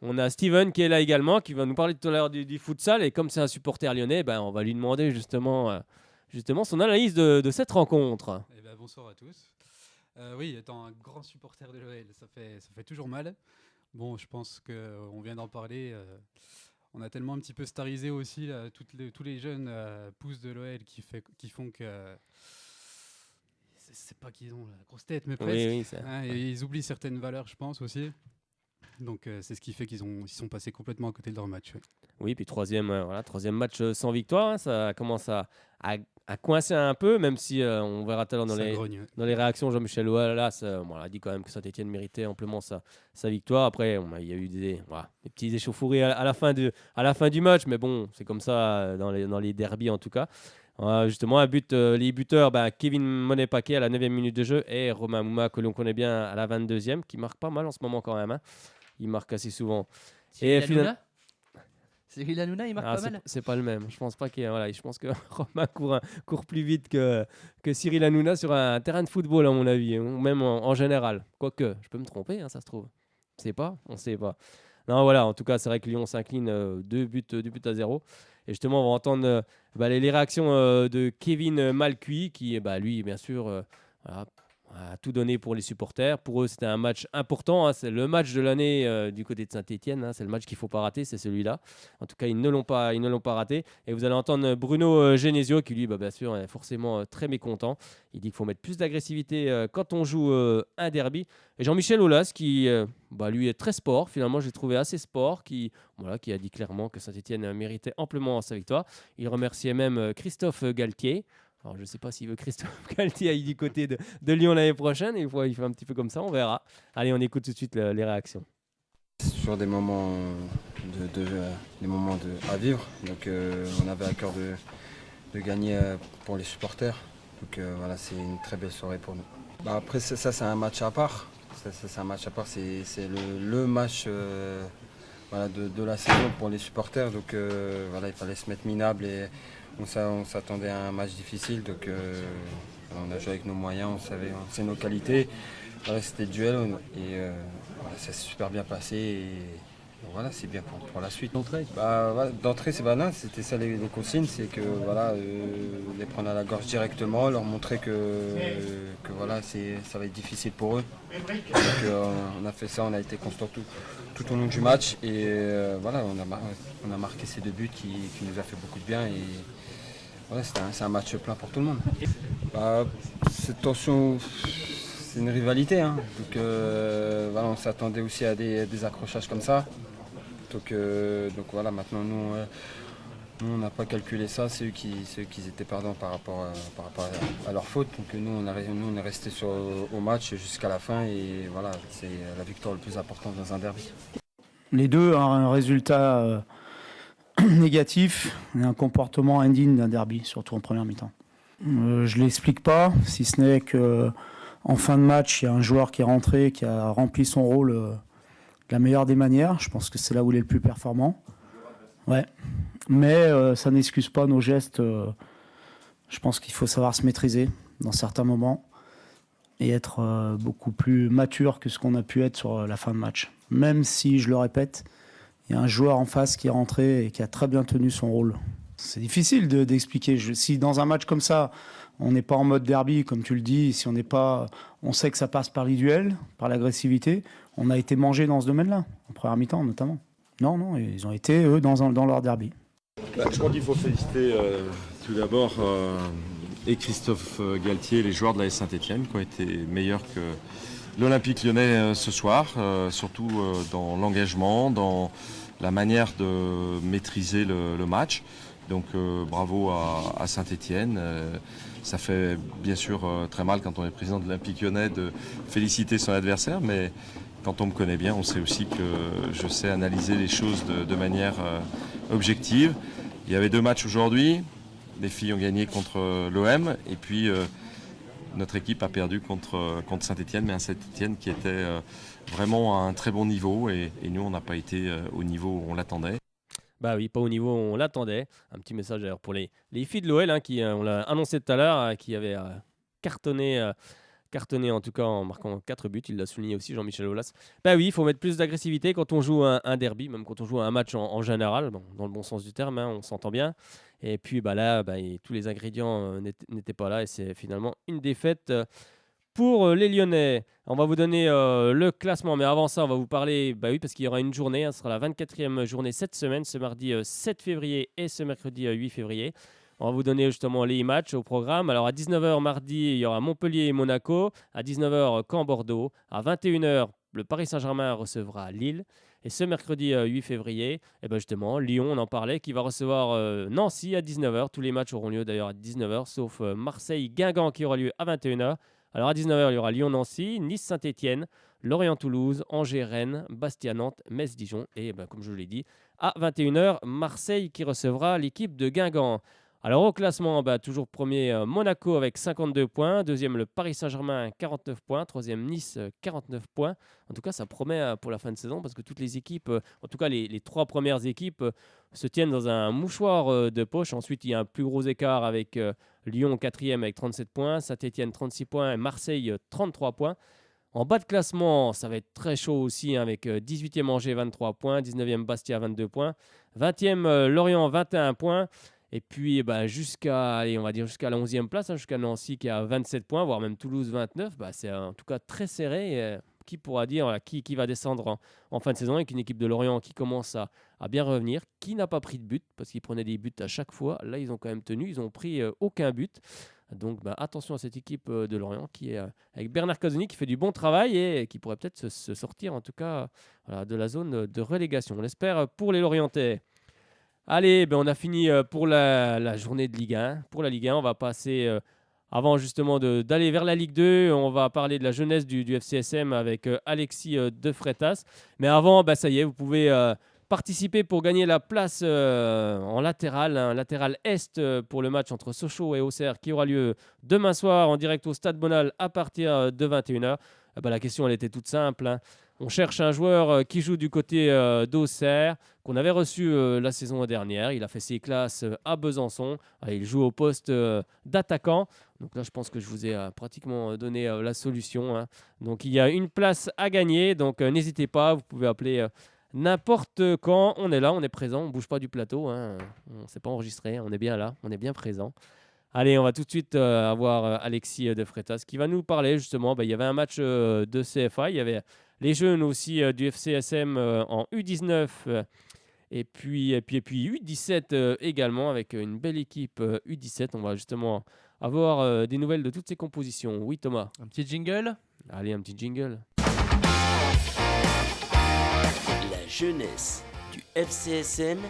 On a Steven qui est là également, qui va nous parler tout à l'heure du futsal. Et comme c'est un supporter lyonnais, on va lui demander justement son analyse de cette rencontre. Bonsoir à tous. Oui, étant un grand supporter de l'OL, ça fait toujours mal. Bon, je pense qu'on vient d'en parler. On a tellement un petit peu starisé aussi là, tous les jeunes pousses de l'OL qui font que c'est pas qu'ils ont la grosse tête, mais presque. Oui, et ils oublient certaines valeurs, je pense aussi. Donc c'est ce qui fait qu'ils sont passés complètement à côté de leur match. Ouais. Oui, puis troisième match sans victoire, hein, ça commence à coincer un peu, même si on verra tout à l'heure dans les réactions. Jean-Michel Aulas a dit quand même que Saint-Étienne méritait amplement sa victoire. Après, il y a eu des petits échauffourées à la fin du match, mais bon, c'est comme ça dans les derbies en tout cas. Justement, les buteurs, Kevin Monet-Paquet à la 9e minute de jeu et Romain Mouma, que l'on connaît bien, à la 22e, qui marque pas mal en ce moment quand même. Hein. Il marque assez souvent. Cyril Hanouna, il marque pas mal. C'est pas le même. Je pense pas je pense que Romain court plus vite que Cyril Hanouna sur un terrain de football, à mon avis, ou même en général. Quoique, je peux me tromper, hein, ça se trouve. On sait pas. Non, voilà, en tout cas, c'est vrai que Lyon s'incline 2 buts à 0. Et justement, on va entendre les réactions de Kevin Malcuit, qui, lui, bien sûr, a tout donné pour les supporters. Pour eux, c'était un match important. Hein. C'est le match de l'année du côté de Saint-Étienne. Hein. C'est le match qu'il ne faut pas rater, c'est celui-là. En tout cas, ils ne l'ont pas raté. Et vous allez entendre Bruno Genesio, qui lui, bien sûr, est forcément très mécontent. Il dit qu'il faut mettre plus d'agressivité quand on joue un derby. Et Jean-Michel Aulas, qui lui est très sport. Finalement, j'ai trouvé assez sport, qui a dit clairement que Saint-Étienne méritait amplement sa victoire. Il remerciait même Christophe Galtier. Alors, je ne sais pas s'il veut Christophe Galtier aille du côté de Lyon l'année prochaine. Il fait un petit peu comme ça, on verra. Allez, on écoute tout de suite les réactions. Sur des moments, à vivre. Donc, on avait à cœur de gagner pour les supporters. Donc, c'est une très belle soirée pour nous. Après, ça, c'est un match à part. C'est un match à part. C'est le match de la saison pour les supporters. Donc, il fallait se mettre minable et on s'attendait à un match difficile, donc on a joué avec nos moyens, on sait nos qualités. C'était le duel et ça s'est super bien passé. Voilà, c'est bien pour la suite. D'entrée d'entrée, c'est banal, c'était ça les consignes, c'est que les prendre à la gorge directement, leur montrer que voilà, ça va être difficile pour eux. Donc on a fait ça, on a été constant tout au long du match et on a marqué ces 2 buts qui nous a fait beaucoup de bien et voilà, c'est un match plein pour tout le monde. Cette tension, c'est une rivalité, hein. Donc on s'attendait aussi à des accrochages comme ça. Donc voilà, maintenant nous on n'a pas calculé ça, c'est eux qui étaient perdants par rapport à leur faute. Donc nous on est resté au match jusqu'à la fin et voilà, c'est la victoire le plus importante dans un derby. Les deux ont un résultat négatif et un comportement indigne d'un derby, surtout en première mi-temps. Je ne l'explique pas, si ce n'est qu'en fin de match, il y a un joueur qui est rentré, qui a rempli son rôle de la meilleure des manières. Je pense que c'est là où il est le plus performant. Ouais. Mais ça n'excuse pas nos gestes. Je pense qu'il faut savoir se maîtriser dans certains moments et être beaucoup plus mature que ce qu'on a pu être sur la fin de match. Même si, je le répète, il y a un joueur en face qui est rentré et qui a très bien tenu son rôle. C'est difficile d'expliquer. Si dans un match comme ça, on n'est pas en mode derby, comme tu le dis, si on sait que ça passe par les duels, par l'agressivité, on a été mangé dans ce domaine-là, en première mi-temps notamment. Non, ils ont été, eux, dans leur derby. Je crois qu'il faut féliciter tout d'abord et Christophe Galtier et les joueurs de la Saint-Etienne qui ont été meilleurs que l'Olympique Lyonnais ce soir, surtout dans l'engagement, dans la manière de maîtriser le match. Donc bravo à Saint-Etienne. Ça fait bien sûr très mal quand on est président de l'Olympique Lyonnais de féliciter son adversaire, mais quand on me connaît bien, on sait aussi que je sais analyser les choses de manière objective. Il y avait 2 matchs aujourd'hui. Les filles ont gagné contre l'OM et puis notre équipe a perdu contre Saint-Etienne, mais un Saint-Etienne qui était vraiment à un très bon niveau et nous, on n'a pas été au niveau où on l'attendait. Bah oui, pas au niveau où on l'attendait. Un petit message d'ailleurs pour les filles de l'OL, qui, on l'a annoncé tout à l'heure, qui avaient cartonné en tout cas en marquant 4 buts. Il l'a souligné aussi, Jean-Michel Aulas. Bah oui, il faut mettre plus d'agressivité quand on joue un derby, même quand on joue un match en général, dans le bon sens du terme, on s'entend bien. Et puis là, tous les ingrédients n'étaient pas là et c'est finalement une défaite pour les Lyonnais. On va vous donner le classement, mais avant ça, on va vous parler, parce qu'il y aura une journée, ce sera la 24e journée cette semaine, ce mardi 7 février et ce mercredi 8 février. On va vous donner justement les matchs au programme. Alors à 19h mardi, il y aura Montpellier et Monaco. À 19h, Caen-Bordeaux. À 21h, le Paris Saint-Germain recevra Lille. Et ce mercredi 8 février, justement, Lyon, on en parlait, qui va recevoir Nancy à 19h. Tous les matchs auront lieu d'ailleurs à 19h, sauf Marseille-Guingamp qui aura lieu à 21h. Alors à 19h, il y aura Lyon-Nancy, Nice-Saint-Etienne, Lorient-Toulouse, Angers-Rennes, Bastia-Nantes, Metz-Dijon. Et comme je vous l'ai dit, à 21h, Marseille qui recevra l'équipe de Guingamp. Alors au classement, toujours premier Monaco avec 52 points, deuxième le Paris Saint-Germain 49 points, troisième Nice 49 points. En tout cas, ça promet pour la fin de saison parce que toutes les équipes, en tout cas les 3 premières équipes, se tiennent dans un mouchoir de poche. Ensuite, il y a un plus gros écart avec Lyon 4e avec 37 points, Saint-Etienne 36 points et Marseille 33 points. En bas de classement, ça va être très chaud aussi avec 18e Angers 23 points, 19e Bastia 22 points, 20e Lorient 21 points. Et puis jusqu'à la 11e place, jusqu'à Nancy qui a 27 points, voire même Toulouse 29. C'est en tout cas très serré. Qui pourra dire qui va descendre en fin de saison avec une équipe de Lorient qui commence à bien revenir, qui n'a pas pris de but parce qu'ils prenaient des buts à chaque fois. Là, ils ont quand même tenu, ils n'ont pris aucun but. Donc attention à cette équipe de Lorient qui est avec Bernard Casoni qui fait du bon travail et qui pourrait peut-être se sortir en tout cas de la zone de relégation. On l'espère pour les Lorientais. Allez, on a fini pour la journée de Ligue 1. Pour la Ligue 1, on va passer, avant justement d'aller vers la Ligue 2, on va parler de la jeunesse du FCSM avec Alexis De Freitas. Mais avant, ça y est, vous pouvez participer pour gagner la place en latéral, latéral est pour le match entre Sochaux et Auxerre qui aura lieu demain soir en direct au Stade Bonal à partir de 21h. La question, elle était toute simple. On cherche un joueur qui joue du côté d'Auxerre, qu'on avait reçu la saison dernière. Il a fait ses classes à Besançon. Il joue au poste d'attaquant. Donc là, je pense que je vous ai pratiquement donné la solution. Donc il y a une place à gagner. Donc n'hésitez pas, vous pouvez appeler n'importe quand. On est là, on est présent, on ne bouge pas du plateau. Hein. On ne s'est pas enregistré, on est bien là, on est bien présent. Allez, on va tout de suite avoir Alexis de Freitas qui va nous parler justement. Il y avait un match de CFA, il y avait les jeunes aussi du FCSM en U19 et puis U17 également avec une belle équipe U17. On va justement avoir des nouvelles de toutes ces compositions. Oui, Thomas. Un petit jingle. Allez, un petit jingle. La jeunesse du FCSM.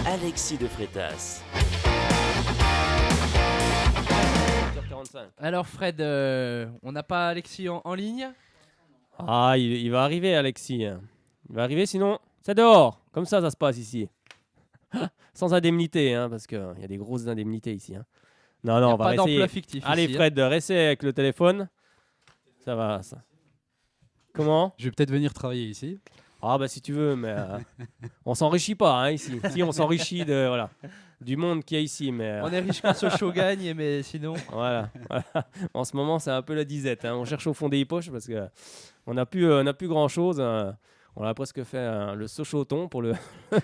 Alexis de Freitas. Alors Fred, on n'a pas Alexis en ligne? Ah, il va arriver, Alexis. Il va arriver, sinon c'est dehors. Comme ça se passe ici. Sans indemnité, hein, parce qu'il y a des grosses indemnités ici. Hein. Non, on va pas rester. d'emploi fictif Allez, ici, Fred, restez avec le téléphone. Ça va, ça. Comment? Je vais peut-être venir travailler ici. Ah bah si tu veux, mais on s'enrichit pas hein, ici. Si, on s'enrichit du monde qu'il y a ici. Mais, On est riche quand Sochaux gagne, mais sinon... Voilà. En ce moment, c'est un peu la disette. Hein. On cherche au fond des poches parce qu'on n'a plus grand-chose. Hein. On a presque fait le Sochauton pour le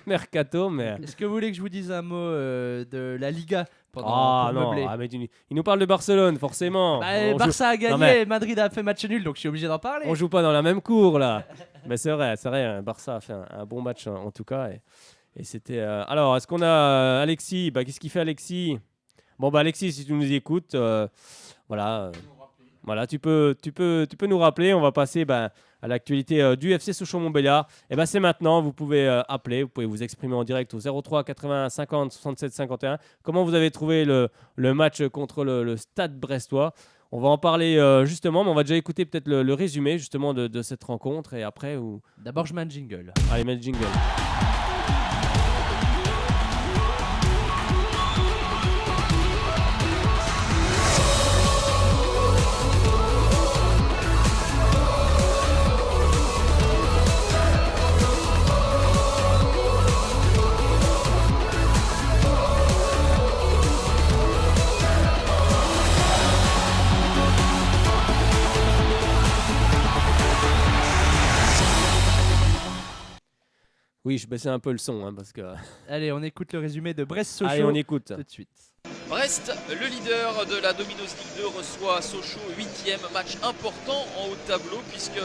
mercato. Mais... Est-ce que vous voulez que je vous dise un mot de la Liga pour non, meubler mais il nous parle de Barcelone, forcément. Barça a gagné, Madrid a fait match nul, donc je suis obligé d'en parler. On joue pas dans la même cour, là. Mais c'est vrai, Barça a fait un bon match en tout cas. Et c'était. Alors, est-ce qu'on a Alexis? Qu'est-ce qu'il fait, Alexis? Bon, Alexis, si tu nous écoutes, voilà, tu peux nous rappeler. On va passer à l'actualité du FC Sochaux-Montbéliard. Et c'est maintenant. Vous pouvez appeler, vous pouvez vous exprimer en direct au 03 80 50 67 51. Comment vous avez trouvé le match contre le Stade Brestois? On va en parler justement, mais on va déjà écouter peut-être le résumé justement de cette rencontre et après. D'abord, je mets un jingle. Allez, mets le jingle. Oui, je baissais un peu le son hein, parce que. Allez, on écoute le résumé de Brest-Sochaux. Allez, on écoute. Tout de suite. Brest, le leader de la Domino's League 2, reçoit Sochaux, 8e match important en haut de tableau puisque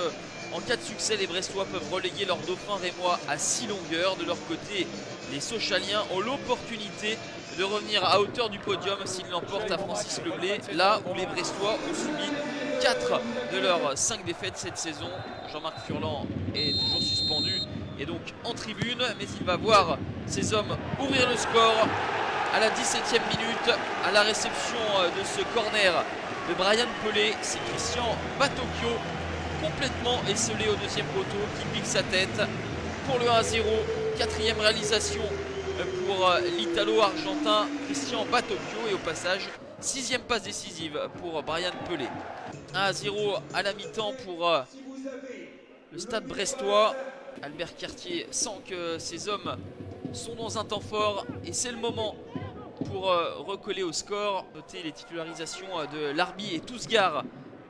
en cas de succès, les Brestois peuvent reléguer leur dauphin rémois à 6 longueurs. De leur côté, les Sochaliens ont l'opportunité de revenir à hauteur du podium s'ils l'emportent à Francis Leblay, là où les Brestois ont subi 4 de leurs 5 défaites cette saison. Jean-Marc Furlan est toujours suspendu et donc en tribune, mais il va voir ses hommes ouvrir le score à la 17e minute, à la réception de ce corner de Brian Pelé. C'est Christian Batocchio, complètement esselé au deuxième poteau, qui pique sa tête pour le 1-0. 4e réalisation pour l'Italo-Argentin Christian Batocchio et au passage 6e passe décisive pour Brian Pelé. 1-0 à la mi-temps pour le Stade Brestois. Albert Cartier sent que ses hommes sont dans un temps fort et c'est le moment pour recoller au score. Notez les titularisations de Larbi et Tousgar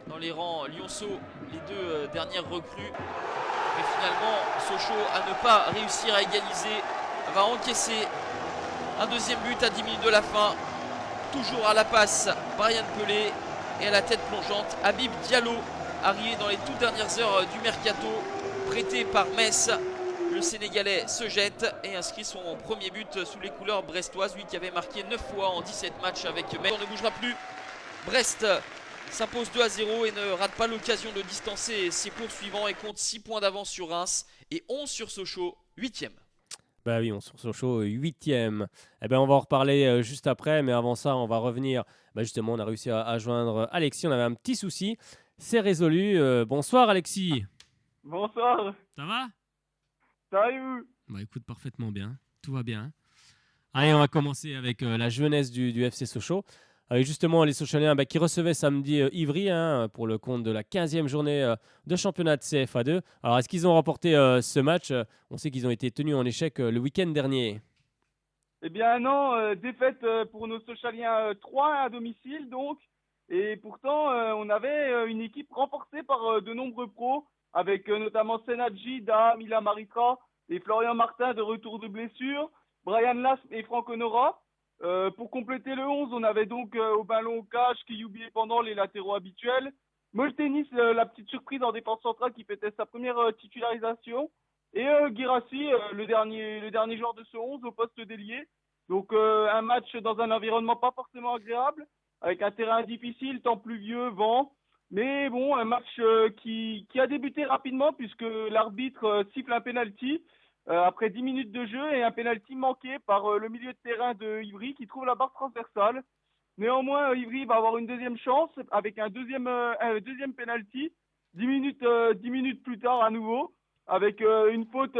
dans les rangs lyonceaux, les deux dernières recrues. Mais finalement, Sochaux, à ne pas réussir à égaliser, va encaisser un deuxième but à 10 minutes de la fin. Toujours à la passe, Brian Pelé, et à la tête plongeante, Habib Diallo, arrivé dans les toutes dernières heures du mercato, prêté par Metz. Le Sénégalais se jette et inscrit son premier but sous les couleurs brestoises, lui qui avait marqué 9 fois en 17 matchs avec Metz. On ne bougera plus. Brest s'impose 2-0 et ne rate pas l'occasion de distancer ses poursuivants et compte 6 points d'avance sur Reims et 11 sur Sochaux, 8e. Bah oui, on sur Sochaux, 8e. Eh ben, on va en reparler juste après, mais avant ça, on va revenir. Justement, on a réussi à joindre Alexis, on avait un petit souci. C'est résolu. Bonsoir Alexis. Bonsoir. Ça va? Salut. Écoute, parfaitement bien. Tout va bien. Allez, on va commencer avec la jeunesse du FC Sochaux. Avec justement les Sochaliens qui recevaient samedi Ivry pour le compte de la 15e journée de championnat de CFA2. Alors, est-ce qu'ils ont remporté ce match? On sait qu'ils ont été tenus en échec le week-end dernier. Eh bien non, défaite pour nos Sochaliens 3 à domicile donc. Et pourtant, on avait une équipe renforcée par de nombreux pros avec notamment Senadji, Daha, Mila Maritra et Florian Martin de retour de blessure, Brian Lasp et Franck Honora. Pour compléter le 11, on avait donc au ballon cage, Kiyubi et Pendant les latéraux habituels. Moltenis, la petite surprise en défense centrale qui fêtait sa première titularisation. Et Guirassi, le dernier joueur de ce 11 au poste d'ailier. Donc un match dans un environnement pas forcément agréable, avec un terrain difficile, temps pluvieux, vent. Mais bon, un match qui a débuté rapidement puisque l'arbitre siffle un penalty après 10 minutes de jeu et un penalty manqué par le milieu de terrain de Ivry qui trouve la barre transversale. Néanmoins, Ivry va avoir une deuxième chance avec un deuxième penalty 10 minutes plus tard à nouveau avec une faute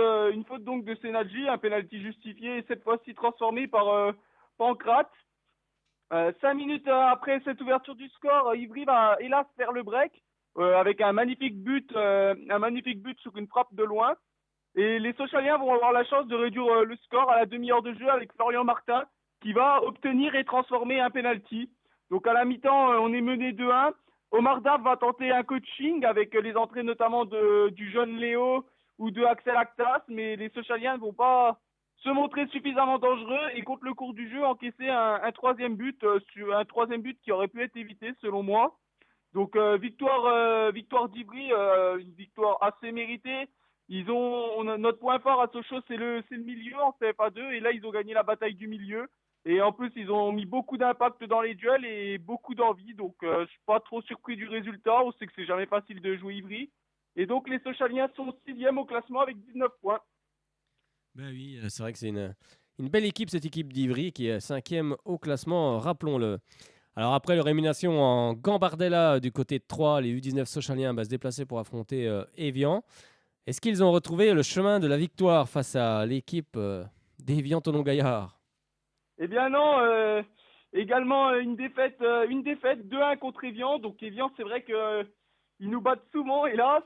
donc de Senadji, un penalty justifié et cette fois-ci transformé par Pancrate. 5 minutes après cette ouverture du score, Ivry va hélas faire le break avec un magnifique but sur une frappe de loin. Et les Sochaliens vont avoir la chance de réduire le score à la demi-heure de jeu avec Florian Martin qui va obtenir et transformer un penalty. Donc à la mi-temps, on est mené 2-1. Omar Daf va tenter un coaching avec les entrées notamment du jeune Léo ou de Axel Actas, mais les Sochaliens ne vont pas se montrer suffisamment dangereux et contre le cours du jeu encaisser un troisième but qui aurait pu être évité selon moi. Donc victoire d'Ivry, une victoire assez méritée. Notre point fort à Sochaux c'est le milieu en CFA2 et là ils ont gagné la bataille du milieu et en plus ils ont mis beaucoup d'impact dans les duels et beaucoup d'envie, donc je suis pas trop surpris du résultat. On sait que c'est jamais facile de jouer Ivry et donc les Sochaliens sont 6e au classement avec 19 points. Ben oui, c'est vrai que c'est une belle équipe, cette équipe d'Ivry qui est 5e au classement, rappelons-le. Alors après leur élimination en Gambardella du côté de Troyes, les U19 Sochaliens se déplacer pour affronter Évian. Est-ce qu'ils ont retrouvé le chemin de la victoire face à l'équipe d'Évian-Thonon-Gaillard? Eh bien non, également une défaite 2-1 contre Évian. Donc Évian, c'est vrai qu'ils nous battent souvent, hélas.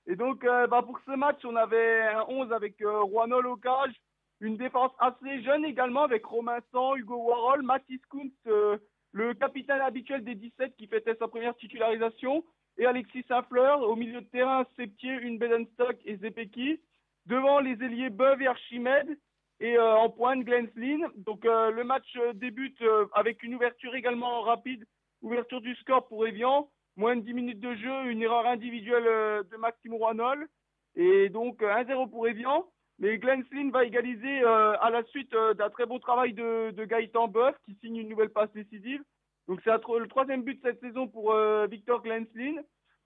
Et donc pour ce match, on avait un 11 avec Roanol au cage, une défense assez jeune également avec Romain San, Hugo Warhol, Mathis Kuntz, le capitaine habituel des 17 qui fêtait sa première titularisation, et Alexis Saint-Fleur. Au milieu de terrain, Septier, Bedenstock et Zepeki. Devant les ailiers Beuve et Archimède. Et en pointe, Glenslin. Donc le match débute avec une ouverture également rapide. Ouverture du score pour Évian. Moins de 10 minutes de jeu, une erreur individuelle de Maxime Roanol. Et donc 1-0 pour Évian. Mais Glenslin va égaliser à la suite d'un très bon travail de Gaëtan Boeuf qui signe une nouvelle passe décisive. Donc c'est le troisième but de cette saison pour Victor Glenslin.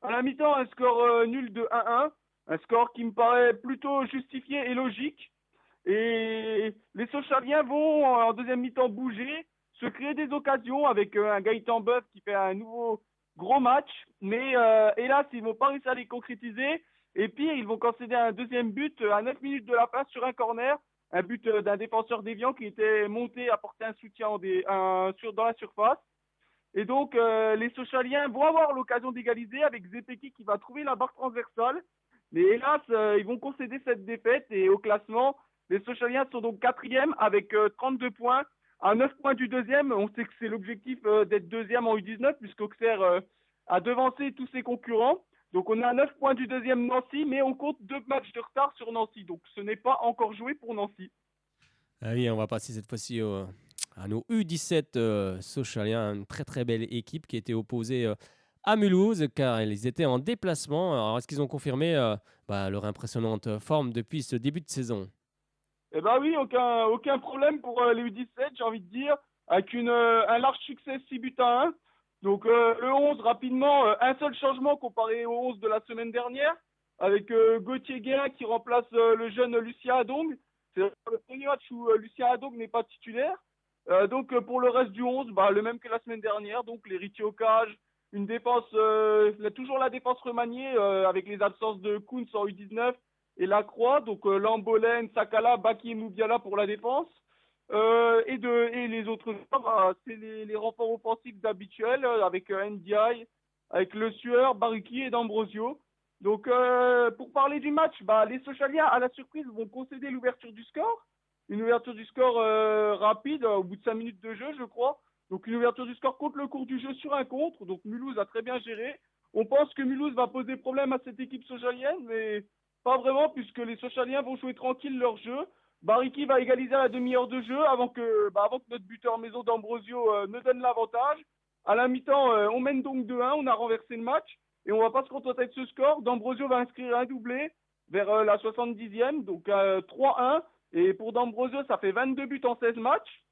À la mi-temps, un score nul de 1-1. Un score qui me paraît plutôt justifié et logique. Et les Sochaliens vont en deuxième mi-temps bouger, se créer des occasions avec un Gaëtan Boeuf qui fait un nouveau gros match. Mais hélas, ils ne vont pas réussir à les concrétiser. Et pire, ils vont concéder un deuxième but à 9 minutes de la fin sur un corner. Un but d'un défenseur d'Évian qui était monté apporter un soutien dans la surface. Et donc, les Sochaliens vont avoir l'occasion d'égaliser avec Zepeki qui va trouver la barre transversale. Mais hélas, ils vont concéder cette défaite. Et au classement, les Sochaliens sont donc 4e avec 32 points. À 9 points du deuxième, on sait que c'est l'objectif d'être deuxième en U19 puisqu'Auxerre a devancé tous ses concurrents. Donc on est à 9 points du deuxième Nancy, mais on compte 2 matchs de retard sur Nancy. Donc ce n'est pas encore joué pour Nancy. Ah oui, on va passer cette fois-ci à nos U17 Sochaliens, une très très belle équipe qui était opposée à Mulhouse car ils étaient en déplacement. Alors est-ce qu'ils ont confirmé leur impressionnante forme depuis ce début de saison? Eh bien oui, aucun problème pour les U17, j'ai envie de dire, avec un large succès 6 buts à 1. Donc le 11, rapidement, un seul changement comparé au 11 de la semaine dernière, avec Gauthier Guérin qui remplace le jeune Lucien Adong. C'est le premier match où Lucien Adong n'est pas titulaire. Donc pour le reste du 11, le même que la semaine dernière, donc l'héritier au cage, une défense, toujours la défense remaniée avec les absences de Kuntz en U19 et Lacroix, donc Lambolène, Sakala, Baki et Moubiala pour la défense. Et les autres, c'est les renforts offensifs d'habituels avec NDI, avec Le Sueur, Baruki et D'Ambrosio. Donc pour parler du match, les Sochaliens à la surprise vont concéder l'ouverture du score. Une ouverture du score rapide au bout de 5 minutes de jeu, je crois. Donc une ouverture du score contre le cours du jeu sur un contre. Donc Mulhouse a très bien géré. On pense que Mulhouse va poser problème à cette équipe sochalienne, mais pas vraiment, puisque les Sochaliens vont jouer tranquille leur jeu. Bariki va égaliser à la demi-heure de jeu avant que notre buteur maison d'Ambrosio ne donne l'avantage. À la mi-temps, on mène donc 2-1, on a renversé le match et on va pas se contenter de ce score. D'Ambrosio va inscrire un doublé vers la 70e, donc 3-1. Et pour D'Ambrosio, ça fait 22 buts en 16 matchs.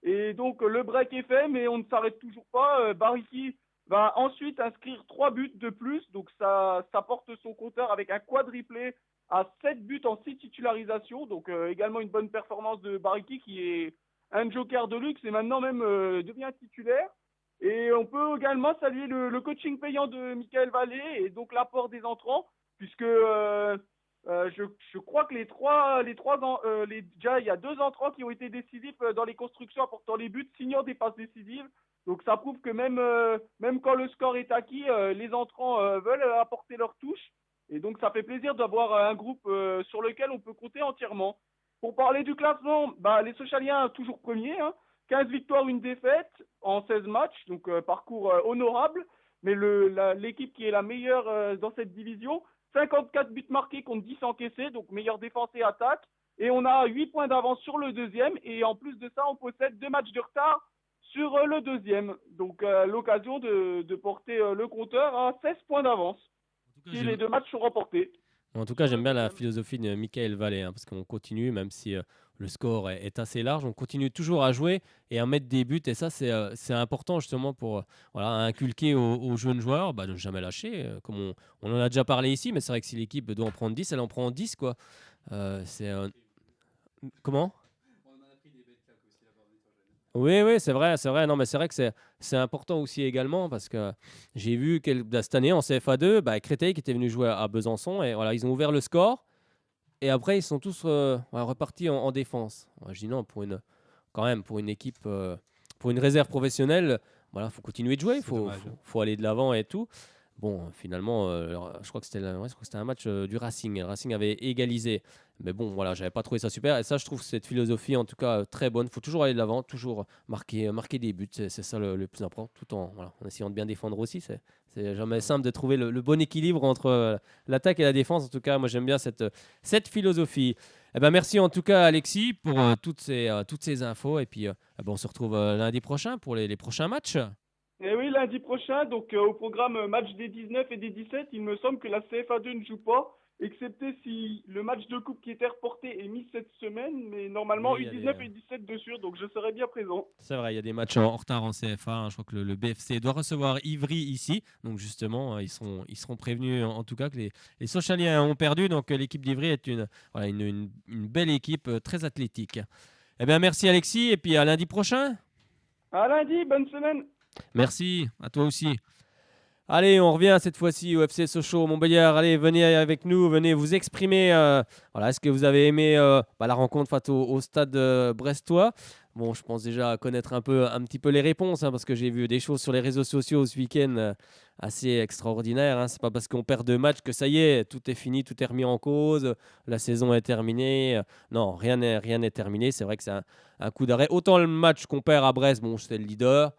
Et donc le break est fait, mais on ne s'arrête toujours pas. Bariki va ensuite inscrire 3 buts de plus, donc ça porte son compteur avec un quadriplé à 7 buts en 6 titularisations, donc également une bonne performance de Bariki qui est un joker de luxe et maintenant même devient titulaire. Et on peut également saluer le coaching payant de Michael Vallée et donc l'apport des entrants, puisque je crois que déjà il y a 2 entrants qui ont été décisifs dans les constructions apportant les buts, signant des passes décisives. Donc ça prouve que même quand le score est acquis, les entrants veulent apporter leur touche. Et donc ça fait plaisir d'avoir un groupe sur lequel on peut compter entièrement. Pour parler du classement, les Sochaliens toujours premiers, 15 victoires, 1 défaite en 16 matchs, donc parcours honorable. Mais l'équipe qui est la meilleure dans cette division, 54 buts marqués contre 10 encaissés, donc meilleure défense et attaque. Et on a 8 points d'avance sur le deuxième. Et en plus de ça, on possède 2 matchs de retard sur le deuxième. Donc l'occasion de porter le compteur à 16 points d'avance. Si les 2 matchs sont remportés. En tout cas, j'aime bien la philosophie de Michael Vallée, parce qu'on continue, même si le score est assez large, on continue toujours à jouer et à mettre des buts. Et ça, c'est important justement pour inculquer aux jeunes joueurs de ne jamais lâcher. Comme on en a déjà parlé ici, mais c'est vrai que si l'équipe doit en prendre 10, elle en prend 10. Quoi. Comment ? Oui, c'est vrai. Non, mais c'est vrai que c'est important aussi également parce que j'ai vu cette année en CFA2, Créteil qui était venu jouer à Besançon et voilà, ils ont ouvert le score et après ils sont tous repartis en défense. Je dis non, pour une équipe, pour une réserve professionnelle, faut continuer de jouer, faut aller de l'avant et tout. Bon, finalement, je crois que c'était un match du Racing. Le Racing avait égalisé. Mais bon, voilà, j'avais pas trouvé ça super. Et ça, je trouve cette philosophie, en tout cas, très bonne. Il faut toujours aller de l'avant, toujours marquer des buts. C'est ça le plus important, tout en essayant de bien défendre aussi. C'est jamais simple de trouver le bon équilibre entre l'attaque et la défense. En tout cas, moi, j'aime bien cette philosophie. Merci en tout cas, Alexis, pour toutes ces infos. Et puis, on se retrouve lundi prochain pour les prochains matchs. Et oui, lundi prochain, donc au programme match des 19 et des 17, il me semble que la CFA2 ne joue pas, excepté si le match de coupe qui était reporté est mis cette semaine, mais normalement Oui, U19 et U17 dessus, donc je serai bien présent. C'est vrai, il y a des matchs en retard en CFA. Je crois que le BFC doit recevoir Ivry ici, donc justement, ils seront prévenus en tout cas que les Sochaliens ont perdu, donc l'équipe d'Ivry est une belle équipe très athlétique. Merci Alexis, et puis à lundi prochain. À lundi, bonne semaine. Merci, à toi aussi. Allez, on revient cette fois-ci au FC Sochaux Montbéliard. Allez, venez avec nous, venez vous exprimer. Est-ce que vous avez aimé la rencontre face au stade brestois ? Bon, je pense déjà connaître un petit peu les réponses, parce que j'ai vu des choses sur les réseaux sociaux ce week-end assez extraordinaires. C'est pas parce qu'on perd 2 matchs que ça y est, tout est fini, tout est remis en cause, la saison est terminée. Non, rien n'est terminé. C'est vrai que c'est un coup d'arrêt. Autant le match qu'on perd à Brest, bon, c'était le leader.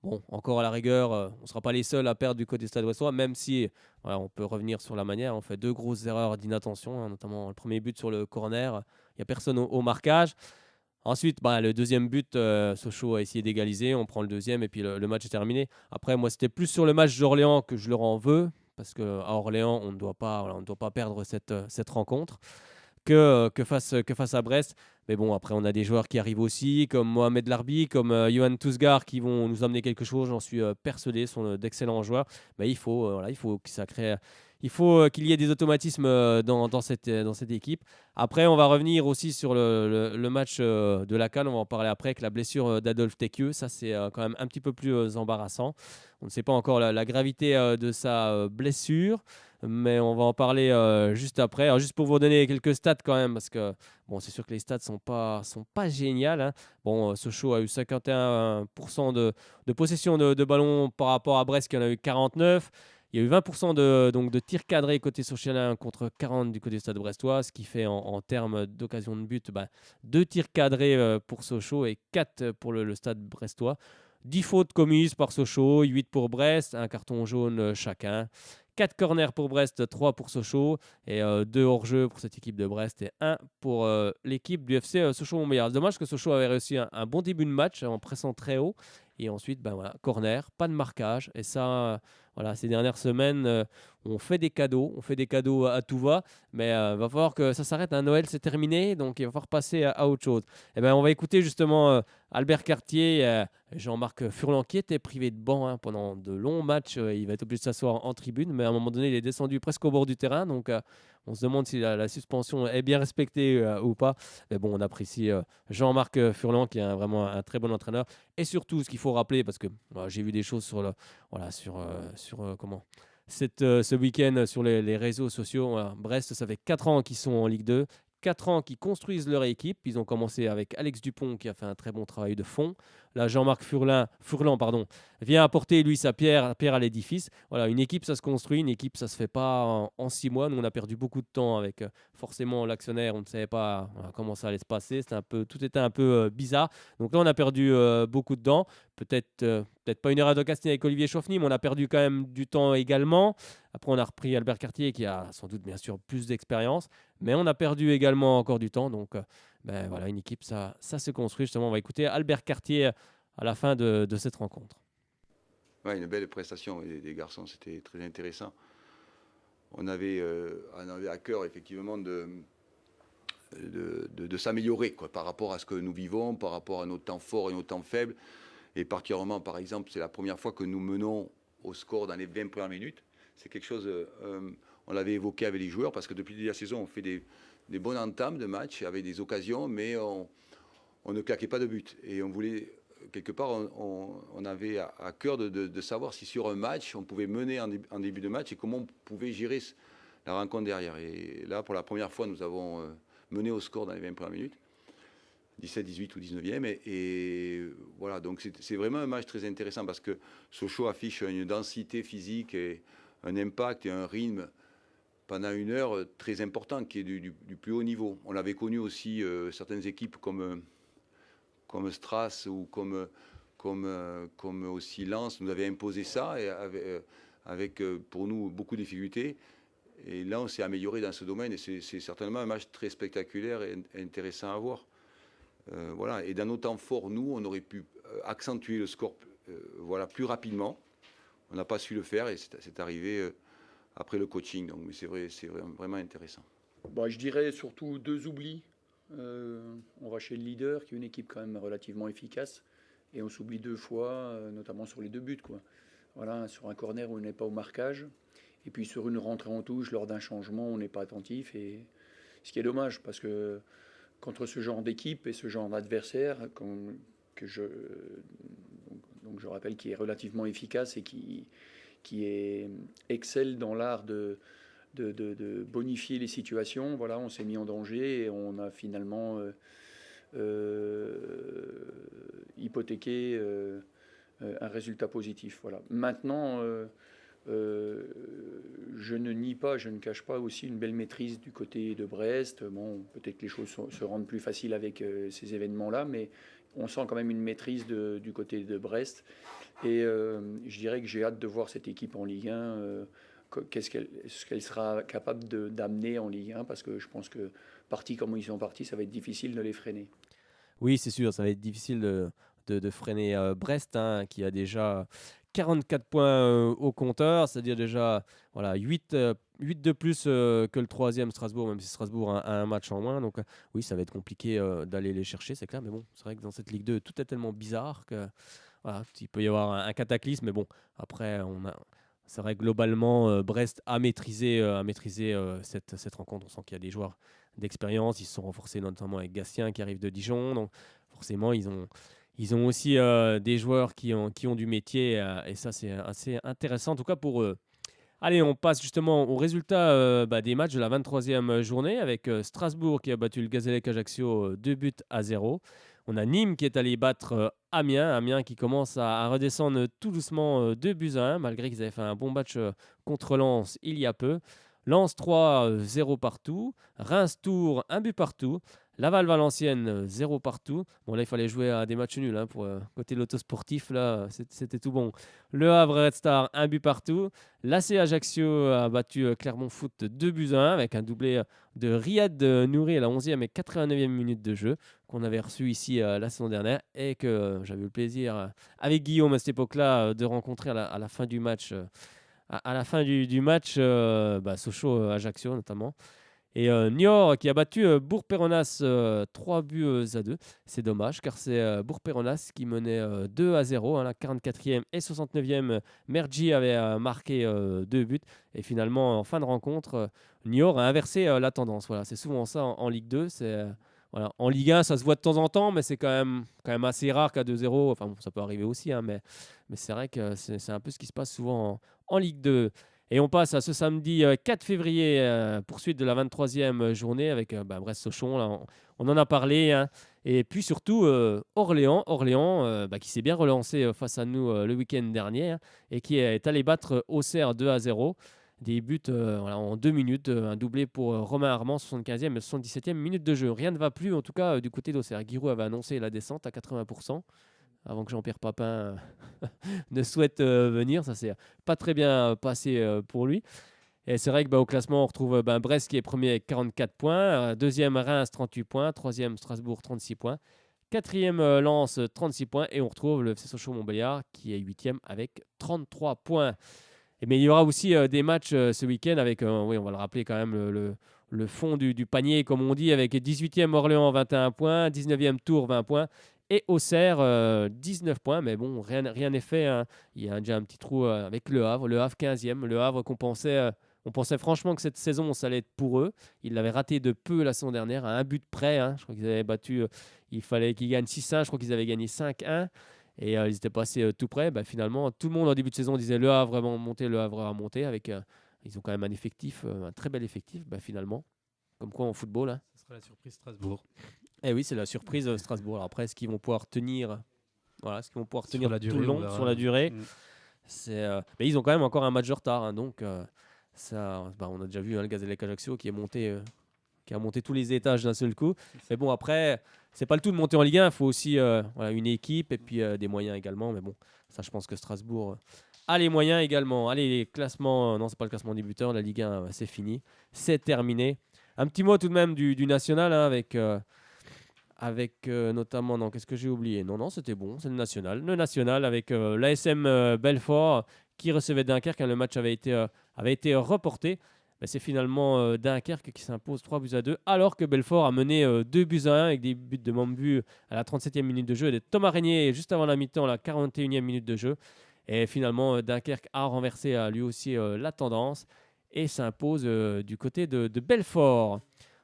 Bon, encore à la rigueur, on ne sera pas les seuls à perdre du côté Stade Brestois, même si on peut revenir sur la manière. On fait 2 grosses erreurs d'inattention, notamment le premier but sur le corner. Il n'y a personne au marquage. Ensuite, le deuxième but, Sochaux a essayé d'égaliser. On prend le deuxième et puis le match est terminé. Après, moi, c'était plus sur le match d'Orléans que je leur en veux, parce qu'à Orléans, on ne doit pas perdre cette rencontre. Que face à Brest. Mais bon, après, on a des joueurs qui arrivent aussi, comme Mohamed Larbi, comme Johan Tousgar, qui vont nous amener quelque chose. J'en suis persuadé, sont d'excellents joueurs. Il faut que ça crée. Il faut qu'il y ait des automatismes dans cette équipe. Après, on va revenir aussi sur le match de la CAN. On va en parler après avec la blessure d'Adolphe Tekieu. Ça, c'est quand même un petit peu plus embarrassant. On ne sait pas encore la gravité de sa blessure, mais on va en parler juste après. Alors, juste pour vous donner quelques stats quand même, parce que bon, c'est sûr que les stats sont pas géniales. Bon, Sochaux a eu 51% de possession de ballon par rapport à Brest qui en a eu 49%. Il y a eu 20% de tirs cadrés côté sochalien contre 40 du côté du Stade brestois, ce qui fait en termes d'occasion de but 2 tirs cadrés pour Sochaux et 4 pour le Stade brestois. 10 fautes commises par Sochaux, 8 pour Brest, un carton jaune chacun. 4 corners pour Brest, 3 pour Sochaux et 2 hors-jeu pour cette équipe de Brest et 1 pour l'équipe du FC Sochaux-Montbéliard. C'est dommage que Sochaux avait réussi un bon début de match en pressant très haut et ensuite corner, pas de marquage et ça ces dernières semaines on fait des cadeaux à tout va mais va falloir que ça s'arrête, Noël c'est terminé donc il va falloir passer à autre chose. Et on va écouter justement Albert Cartier, Jean-Marc Furlan qui était privé de banc pendant de longs matchs, il va être obligé de s'asseoir en tribune mais à un moment donné il est descendu presque au bord du terrain donc on se demande si la suspension est bien respectée ou pas. Mais bon, on apprécie Jean-Marc Furlan qui est vraiment un très bon entraîneur. Et surtout, ce qu'il faut rappeler, parce que j'ai vu des choses sur ce week-end sur les réseaux sociaux. Brest, ça fait 4 ans qu'ils sont en Ligue 2. 4 ans qu'ils construisent leur équipe. Ils ont commencé avec Alex Dupont qui a fait un très bon travail de fond. Là, Jean-Marc Furlan vient apporter lui sa pierre à l'édifice. Voilà, une équipe ça se construit, une équipe ça se fait pas en 6 mois. Nous on a perdu beaucoup de temps avec forcément l'actionnaire, on ne savait pas comment ça allait se passer. Tout était un peu bizarre. Donc là on a perdu beaucoup de temps. Peut-être pas une erreur de casting avec Olivier Chauffny, mais on a perdu quand même du temps également. Après on a repris Albert Cartier qui a sans doute bien sûr plus d'expérience, mais on a perdu également encore du temps. Donc une équipe ça se construit justement. On va écouter Albert Cartier à la fin de cette rencontre. Ouais, une belle prestation des garçons, c'était très intéressant. On avait à cœur effectivement de s'améliorer par rapport à ce que nous vivons, par rapport à nos temps forts et nos temps faibles. Et particulièrement, par exemple, c'est la première fois que nous menons au score dans les 20 premières minutes. C'est quelque chose, on l'avait évoqué avec les joueurs, parce que depuis la saison, on fait des bonnes entames de match avec des occasions, mais on ne claquait pas de but. Et on voulait, quelque part, on avait à cœur de savoir si sur un match, on pouvait mener en début de match et comment on pouvait gérer la rencontre derrière. Et là, pour la première fois, nous avons mené au score dans les 20 premières minutes, 17, 18 ou 19e. Et voilà, donc c'est vraiment un match très intéressant parce que Sochaux affiche une densité physique et un impact et un rythme pendant une heure très important qui est du plus haut niveau. On l'avait connu aussi certaines équipes comme Stras ou comme aussi Lens nous avait imposé ça et avec pour nous beaucoup de difficultés. Et là, on s'est amélioré dans ce domaine et c'est certainement un match très spectaculaire et intéressant à voir. Voilà. Et dans nos temps forts, nous, on aurait pu accentuer le score plus rapidement. On n'a pas su le faire et c'est arrivé après le coaching. Donc, mais c'est vraiment intéressant. Je dirais surtout 2 oublis. On va chez le leader, qui est une équipe quand même relativement efficace, et on s'oublie 2 fois, notamment sur les 2 buts. Voilà, sur un corner où on n'est pas au marquage, et puis sur une rentrée en touche, lors d'un changement, on n'est pas attentif. Et ce qui est dommage, parce que contre ce genre d'équipe et ce genre d'adversaire, je rappelle, qui est relativement efficace et qui excelle dans l'art de bonifier les situations. Voilà, on s'est mis en danger et on a finalement hypothéqué un résultat positif. Voilà. Maintenant, je ne nie pas, je ne cache pas aussi une belle maîtrise du côté de Brest. Bon, peut-être que les choses se rendent plus faciles avec ces événements-là, mais on sent quand même une maîtrise du côté de Brest. Et je dirais que j'ai hâte de voir cette équipe en Ligue 1, ce qu'elle sera capable d'amener en Ligue 1, parce que je pense que, partis comme ils sont partis, ça va être difficile de les freiner. Oui, c'est sûr, ça va être difficile de freiner Brest, qui a déjà 44 points au compteur, c'est-à-dire déjà 8 de plus que le 3e Strasbourg, même si Strasbourg a un match en moins. Donc oui, ça va être compliqué d'aller les chercher, c'est clair. Mais bon, c'est vrai que dans cette Ligue 2, tout est tellement bizarre que il peut y avoir un cataclysme. Mais bon, après, c'est vrai que globalement, Brest a maîtrisé cette rencontre. On sent qu'il y a des joueurs d'expérience. Ils se sont renforcés notamment avec Gatien qui arrive de Dijon. Donc forcément, ils ont aussi des joueurs qui ont du métier. Et ça, c'est assez intéressant, en tout cas pour eux. Allez, on passe justement au résultat des matchs de la 23e journée avec Strasbourg qui a battu le Gazélec Ajaccio 2-0. On a Nîmes qui est allé battre Amiens qui commence à redescendre tout doucement 2-1, malgré qu'ils avaient fait un bon match contre Lens il y a peu. Lens 3, 0 partout. Reims Tours, 1 but partout. Laval-Valenciennes, 0 partout. Bon, là, il fallait jouer à des matchs nuls. Hein, pour côté loto sportif, là, c'était tout bon. Le Havre Red Star, 1 but partout. L'AC Ajaccio a battu Clermont Foot 2-1 avec un doublé de Riyad Nouri à la 11e et 89e minute de jeu qu'on avait reçu ici la saison dernière et que j'avais eu le plaisir avec Guillaume à cette époque-là de rencontrer à la fin du match. À la fin du match, Sochaux-Ajaccio notamment. Et Niort qui a battu Bourg-Péronas 3-2. C'est dommage car c'est Bourg-Péronas qui menait 2-0. La 44e et 69e, Mergi avait marqué 2 buts. Et finalement, en fin de rencontre, Niort a inversé la tendance. Voilà, c'est souvent ça en Ligue 2. Voilà. En Ligue 1, ça se voit de temps en temps, mais c'est quand même assez rare qu'à 2-0. Enfin, bon, ça peut arriver aussi, hein, mais c'est vrai que c'est un peu ce qui se passe souvent en Ligue 2. Et on passe à ce samedi 4 février, poursuite de la 23e journée avec Brest-Sochaux. On en a parlé. Hein. Et puis surtout, Orléans qui s'est bien relancé face à nous le week-end dernier hein, et qui est allé battre Auxerre 2-0. Des buts en 2 minutes, un doublé pour Romain Armand, 75e et 77e minute de jeu. Rien ne va plus en tout cas du côté d'Auxerre. Giroud avait annoncé la descente à 80%. Avant que Jean-Pierre Papin ne souhaite venir. Ça s'est pas très bien passé pour lui. Et c'est vrai qu'au classement, on retrouve Brest qui est premier avec 44 points. Deuxième, Reims, 38 points. Troisième, Strasbourg, 36 points. Quatrième, Lens, 36 points. Et on retrouve le FC Sochaux-Montbéliard qui est huitième avec 33 points. Mais il y aura aussi des matchs ce week-end avec, on va le rappeler quand même, le fond du panier, comme on dit, avec 18e Orléans, 21 points. 19e Tours, 20 points. Et Auxerre, 19 points, mais bon, rien n'est fait. Hein. Il y a déjà un petit trou avec le Havre 15e. Le Havre qu'on pensait, on pensait franchement que cette saison, ça allait être pour eux. Ils l'avaient raté de peu la saison dernière, à un but près. Hein. Je crois qu'ils avaient battu, il fallait qu'ils gagnent 6-1, je crois qu'ils avaient gagné 5-1. Et ils étaient passés tout près. Finalement, tout le monde en début de saison disait le Havre va monter, le Havre va monter. Ils ont quand même un effectif, un très bel effectif, finalement. Comme quoi en football. Hein. Ce sera la surprise Strasbourg. Eh oui, c'est la surprise Strasbourg. Alors après, est-ce qu'ils vont pouvoir tenir, tenir la tout durée, le long sur la durée Mais ils ont quand même encore un match de retard. Hein, donc, on a déjà vu le Gazélec Ajaccio qui a monté tous les étages d'un seul coup. Mais bon, après, c'est pas le tout de monter en Ligue 1. Il faut aussi une équipe et puis des moyens également. Mais bon, ça, je pense que Strasbourg a les moyens également. Allez, les classements, non, c'est pas le classement débuteur. La Ligue 1, c'est fini. C'est terminé. Un petit mot tout de même du national hein, avec notamment, non, qu'est-ce que j'ai oublié? Non, c'était bon, c'est le national. Le national avec l'ASM Belfort qui recevait Dunkerque. Hein, le match avait été reporté. C'est finalement Dunkerque qui s'impose 3-2 alors que Belfort a mené 2-1 avec des buts de Mambu à la 37e minute de jeu et de Thomas Régnier juste avant la mi-temps à la 41e minute de jeu. Et finalement, Dunkerque a renversé lui aussi la tendance et s'impose du côté de Belfort.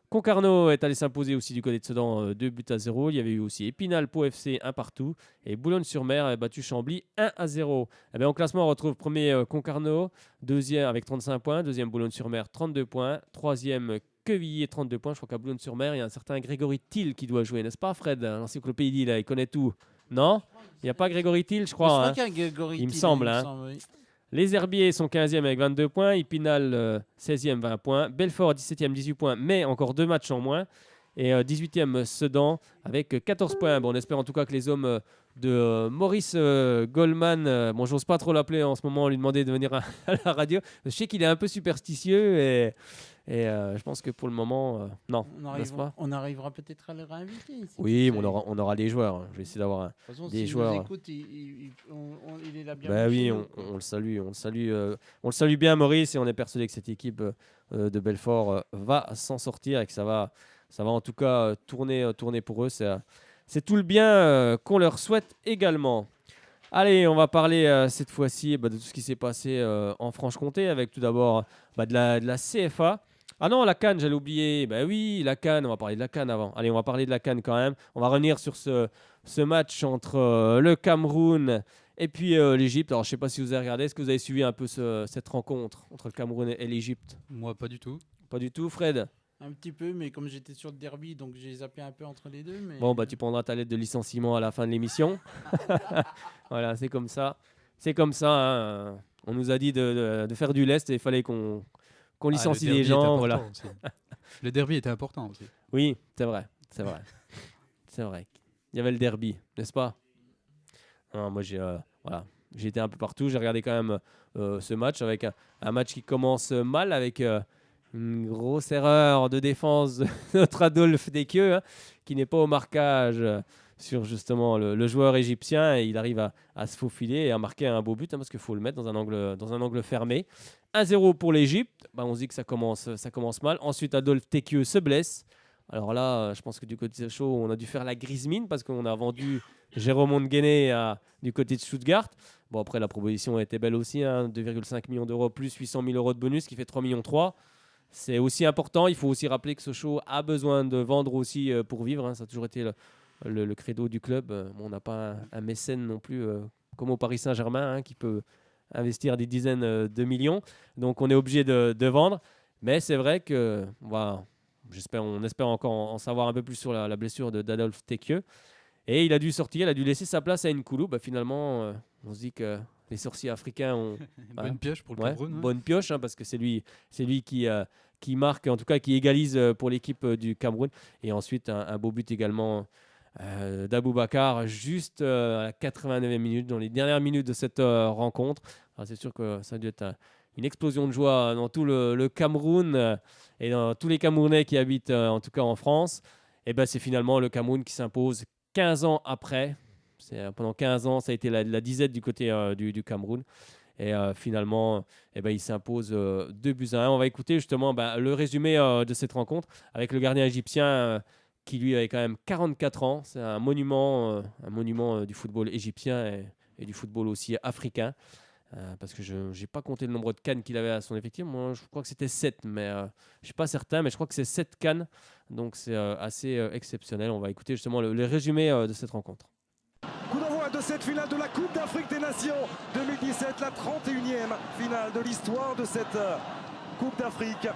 Concarneau est allé s'imposer aussi du côté de Sedan 2-0. Il y avait eu aussi Épinal Pau FC 1 partout. Et Boulogne-sur-Mer a battu Chambly 1-0. Au classement, on retrouve premier Concarneau, deuxième avec 35 points, deuxième Boulogne-sur-Mer 32 points, troisième Quevilly 32 points. Je crois qu'à Boulogne-sur-Mer, il y a un certain Grégory Thiel qui doit jouer, n'est-ce pas Fred? L'encyclopédie, là, il connaît tout. Non? Il n'y a pas Grégory Thiel, je crois. Il me semble. Oui. Les Herbiers sont 15e avec 22 points, Épinal 16e 20 points, Belfort 17e 18 points, mais encore 2 matchs en moins. Et 18e Sedan avec 14 points. Bon, on espère en tout cas que les hommes de Maurice Goldman, j'ose pas trop l'appeler en ce moment, lui demander de venir à la radio. Je sais qu'il est un peu superstitieux et je pense que pour le moment, non. On arrivera peut-être à le réinviter. Oui, on aura des joueurs. Je vais essayer d'avoir des joueurs. S'il nous écoute, il est là bien. Oui, on le salue. On le salue bien, Maurice, et on est persuadé que cette équipe de Belfort va s'en sortir et que ça va en tout cas tourner pour eux. C'est tout le bien qu'on leur souhaite également. Allez, on va parler cette fois-ci de tout ce qui s'est passé en Franche-Comté avec tout d'abord de la CFA. Ah non, la CAN, j'allais oublier. Oui, la CAN, on va parler de la CAN avant. Allez, on va parler de la CAN quand même. On va revenir sur ce match entre le Cameroun et puis l'Égypte. Alors, je ne sais pas si vous avez regardé. Est-ce que vous avez suivi un peu cette rencontre entre le Cameroun et l'Égypte? Moi, pas du tout. Pas du tout, Fred? Un petit peu, mais comme j'étais sur le derby, donc j'ai zappé un peu entre les deux. Mais... Bon, tu prendras ta lettre de licenciement à la fin de l'émission. Voilà, c'est comme ça. C'est comme ça. Hein. On nous a dit de faire du lest et il fallait qu'on licencie les gens. Voilà. Le derby était important aussi. Oui, c'est vrai. C'est vrai. C'est vrai. Il y avait le derby, n'est-ce pas? Non, moi, j'ai été un peu partout. J'ai regardé quand même ce match avec un match qui commence mal avec une grosse erreur de défense de notre Adolphe Dekieux, qui n'est pas au marquage sur justement le joueur égyptien, et il arrive à se faufiler et à marquer un beau but, parce qu'il faut le mettre dans un angle fermé. 1-0 pour l'Égypte. On se dit que ça commence mal. Ensuite, Adolphe Dekieux se blesse. Alors là, je pense que du côté de Sochaux, on a dû faire la grise mine parce qu'on a vendu Jérôme Onguéné du côté de Stuttgart. Bon, après, la proposition était belle aussi, 2,5 millions d'euros plus 800 000 euros de bonus, qui fait 3,3 millions. C'est aussi important. Il faut aussi rappeler que Sochaux a besoin de vendre aussi pour vivre. Ça a toujours été le credo du club. On n'a pas un mécène non plus comme au Paris Saint-Germain qui peut investir des dizaines de millions. Donc, on est obligé de vendre. Mais c'est vrai que... on espère encore en savoir un peu plus sur la blessure d'Adolphe Dekieux. Et il a dû sortir, il a dû laisser sa place à Nkoulou. Finalement, on se dit que les sorciers africains ont... Bonne pioche pour le Cameroun. Bonne pioche, parce que c'est lui qui marque, en tout cas qui égalise pour l'équipe du Cameroun. Et ensuite, un beau but également d'Aboubacar, juste à la 89e minute, dans les dernières minutes de cette rencontre. Alors, c'est sûr que ça a dû être une explosion de joie dans tout le Cameroun et dans tous les Camerounais qui habitent en tout cas en France. Et c'est finalement le Cameroun qui s'impose 15 ans après. Pendant 15 ans, ça a été la disette du côté du Cameroun. Et finalement, il s'impose 2-1. On va écouter justement le résumé de cette rencontre avec le gardien égyptien qui lui avait quand même 44 ans. C'est un monument du football égyptien et du football aussi africain. Parce que je n'ai pas compté le nombre de cannes qu'il avait à son effectif. Moi, je crois que c'était 7, mais je ne suis pas certain, mais je crois que c'est 7 cannes. Donc, c'est assez exceptionnel. On va écouter justement le résumé de cette rencontre. Coup d'envoi de cette finale de la Coupe d'Afrique des Nations 2017, la 31e finale de l'histoire de cette Coupe d'Afrique.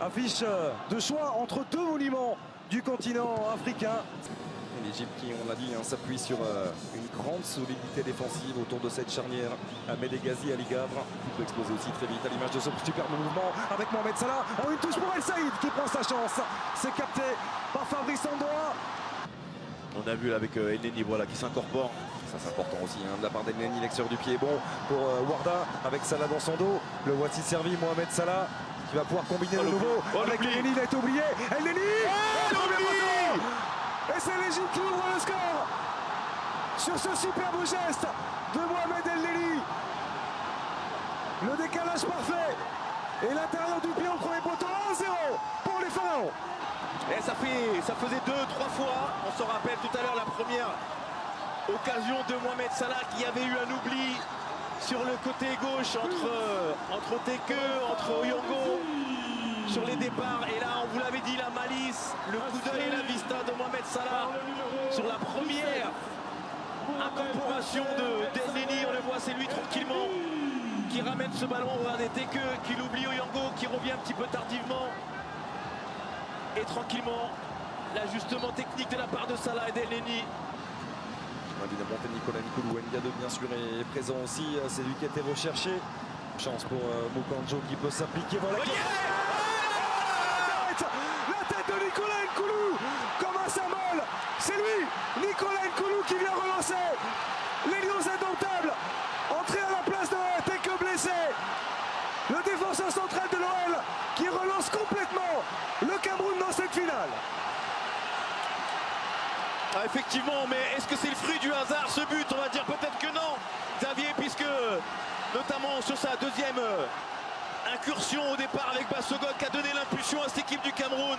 Affiche de choix entre deux monuments du continent africain. L'Égypte qui, on l'a dit, s'appuie sur une grande solidité défensive autour de cette charnière. Ahmed Ghazi, Ali Gavre, qui peut exploser aussi très vite à l'image de ce superbe mouvement avec Mohamed Salah. En une touche pour El Saïd qui prend sa chance. C'est capté par Fabrice Andoa. On a vu avec Elneny qui s'incorpore. Ça c'est important aussi de la part d'Elneny, l'extérieur du pied est bon pour Warda avec Salah dans son dos. Le voici servi, Mohamed Salah qui va pouvoir combiner de nouveau avec Elneny. Il a été oublié. Elneny et c'est l'Égypte qui ouvre le score sur ce superbe geste de Mohamed Elneny. Le décalage parfait et l'intérieur du pied au premier poteau. 1-0 pour les Pharaons. Et ça faisait 2-3 fois. On se rappelle tout à l'heure la première occasion de Mohamed Salah qui avait eu un oubli sur le côté gauche entre Dekieux, entre Oyongo. Sur les départs, et là on vous l'avait dit, la malice, le coup d'œil et la vista de Mohamed Salah sur la première incorporation d'Elneny. On le voit, c'est lui tranquillement qui ramène ce ballon. Regardez Dekieux qui l'oublie, Oyongo qui revient un petit peu tardivement, et tranquillement l'ajustement technique de la part de Salah et d'Elneny. Évidemment, Nicolas Nkoulou Ndiado bien sûr est présent aussi, c'est lui qui a été recherché. Chance pour Moukandjo qui peut s'appliquer. Voilà. La tête de Nicolas Nkoulou comme un symbole. C'est lui, Nicolas Nkoulou, qui vient relancer les Lions indomptables. Entré à la place de Dekieux blessé. Le défenseur central de l'OL qui relance complètement le Cameroun dans cette finale. Effectivement, mais est-ce que c'est le fruit du hasard ce but? On va dire peut-être que non, Xavier, puisque notamment sur sa deuxième incursion au départ avec Bassogod qui a donné l'impulsion à cette équipe du Cameroun.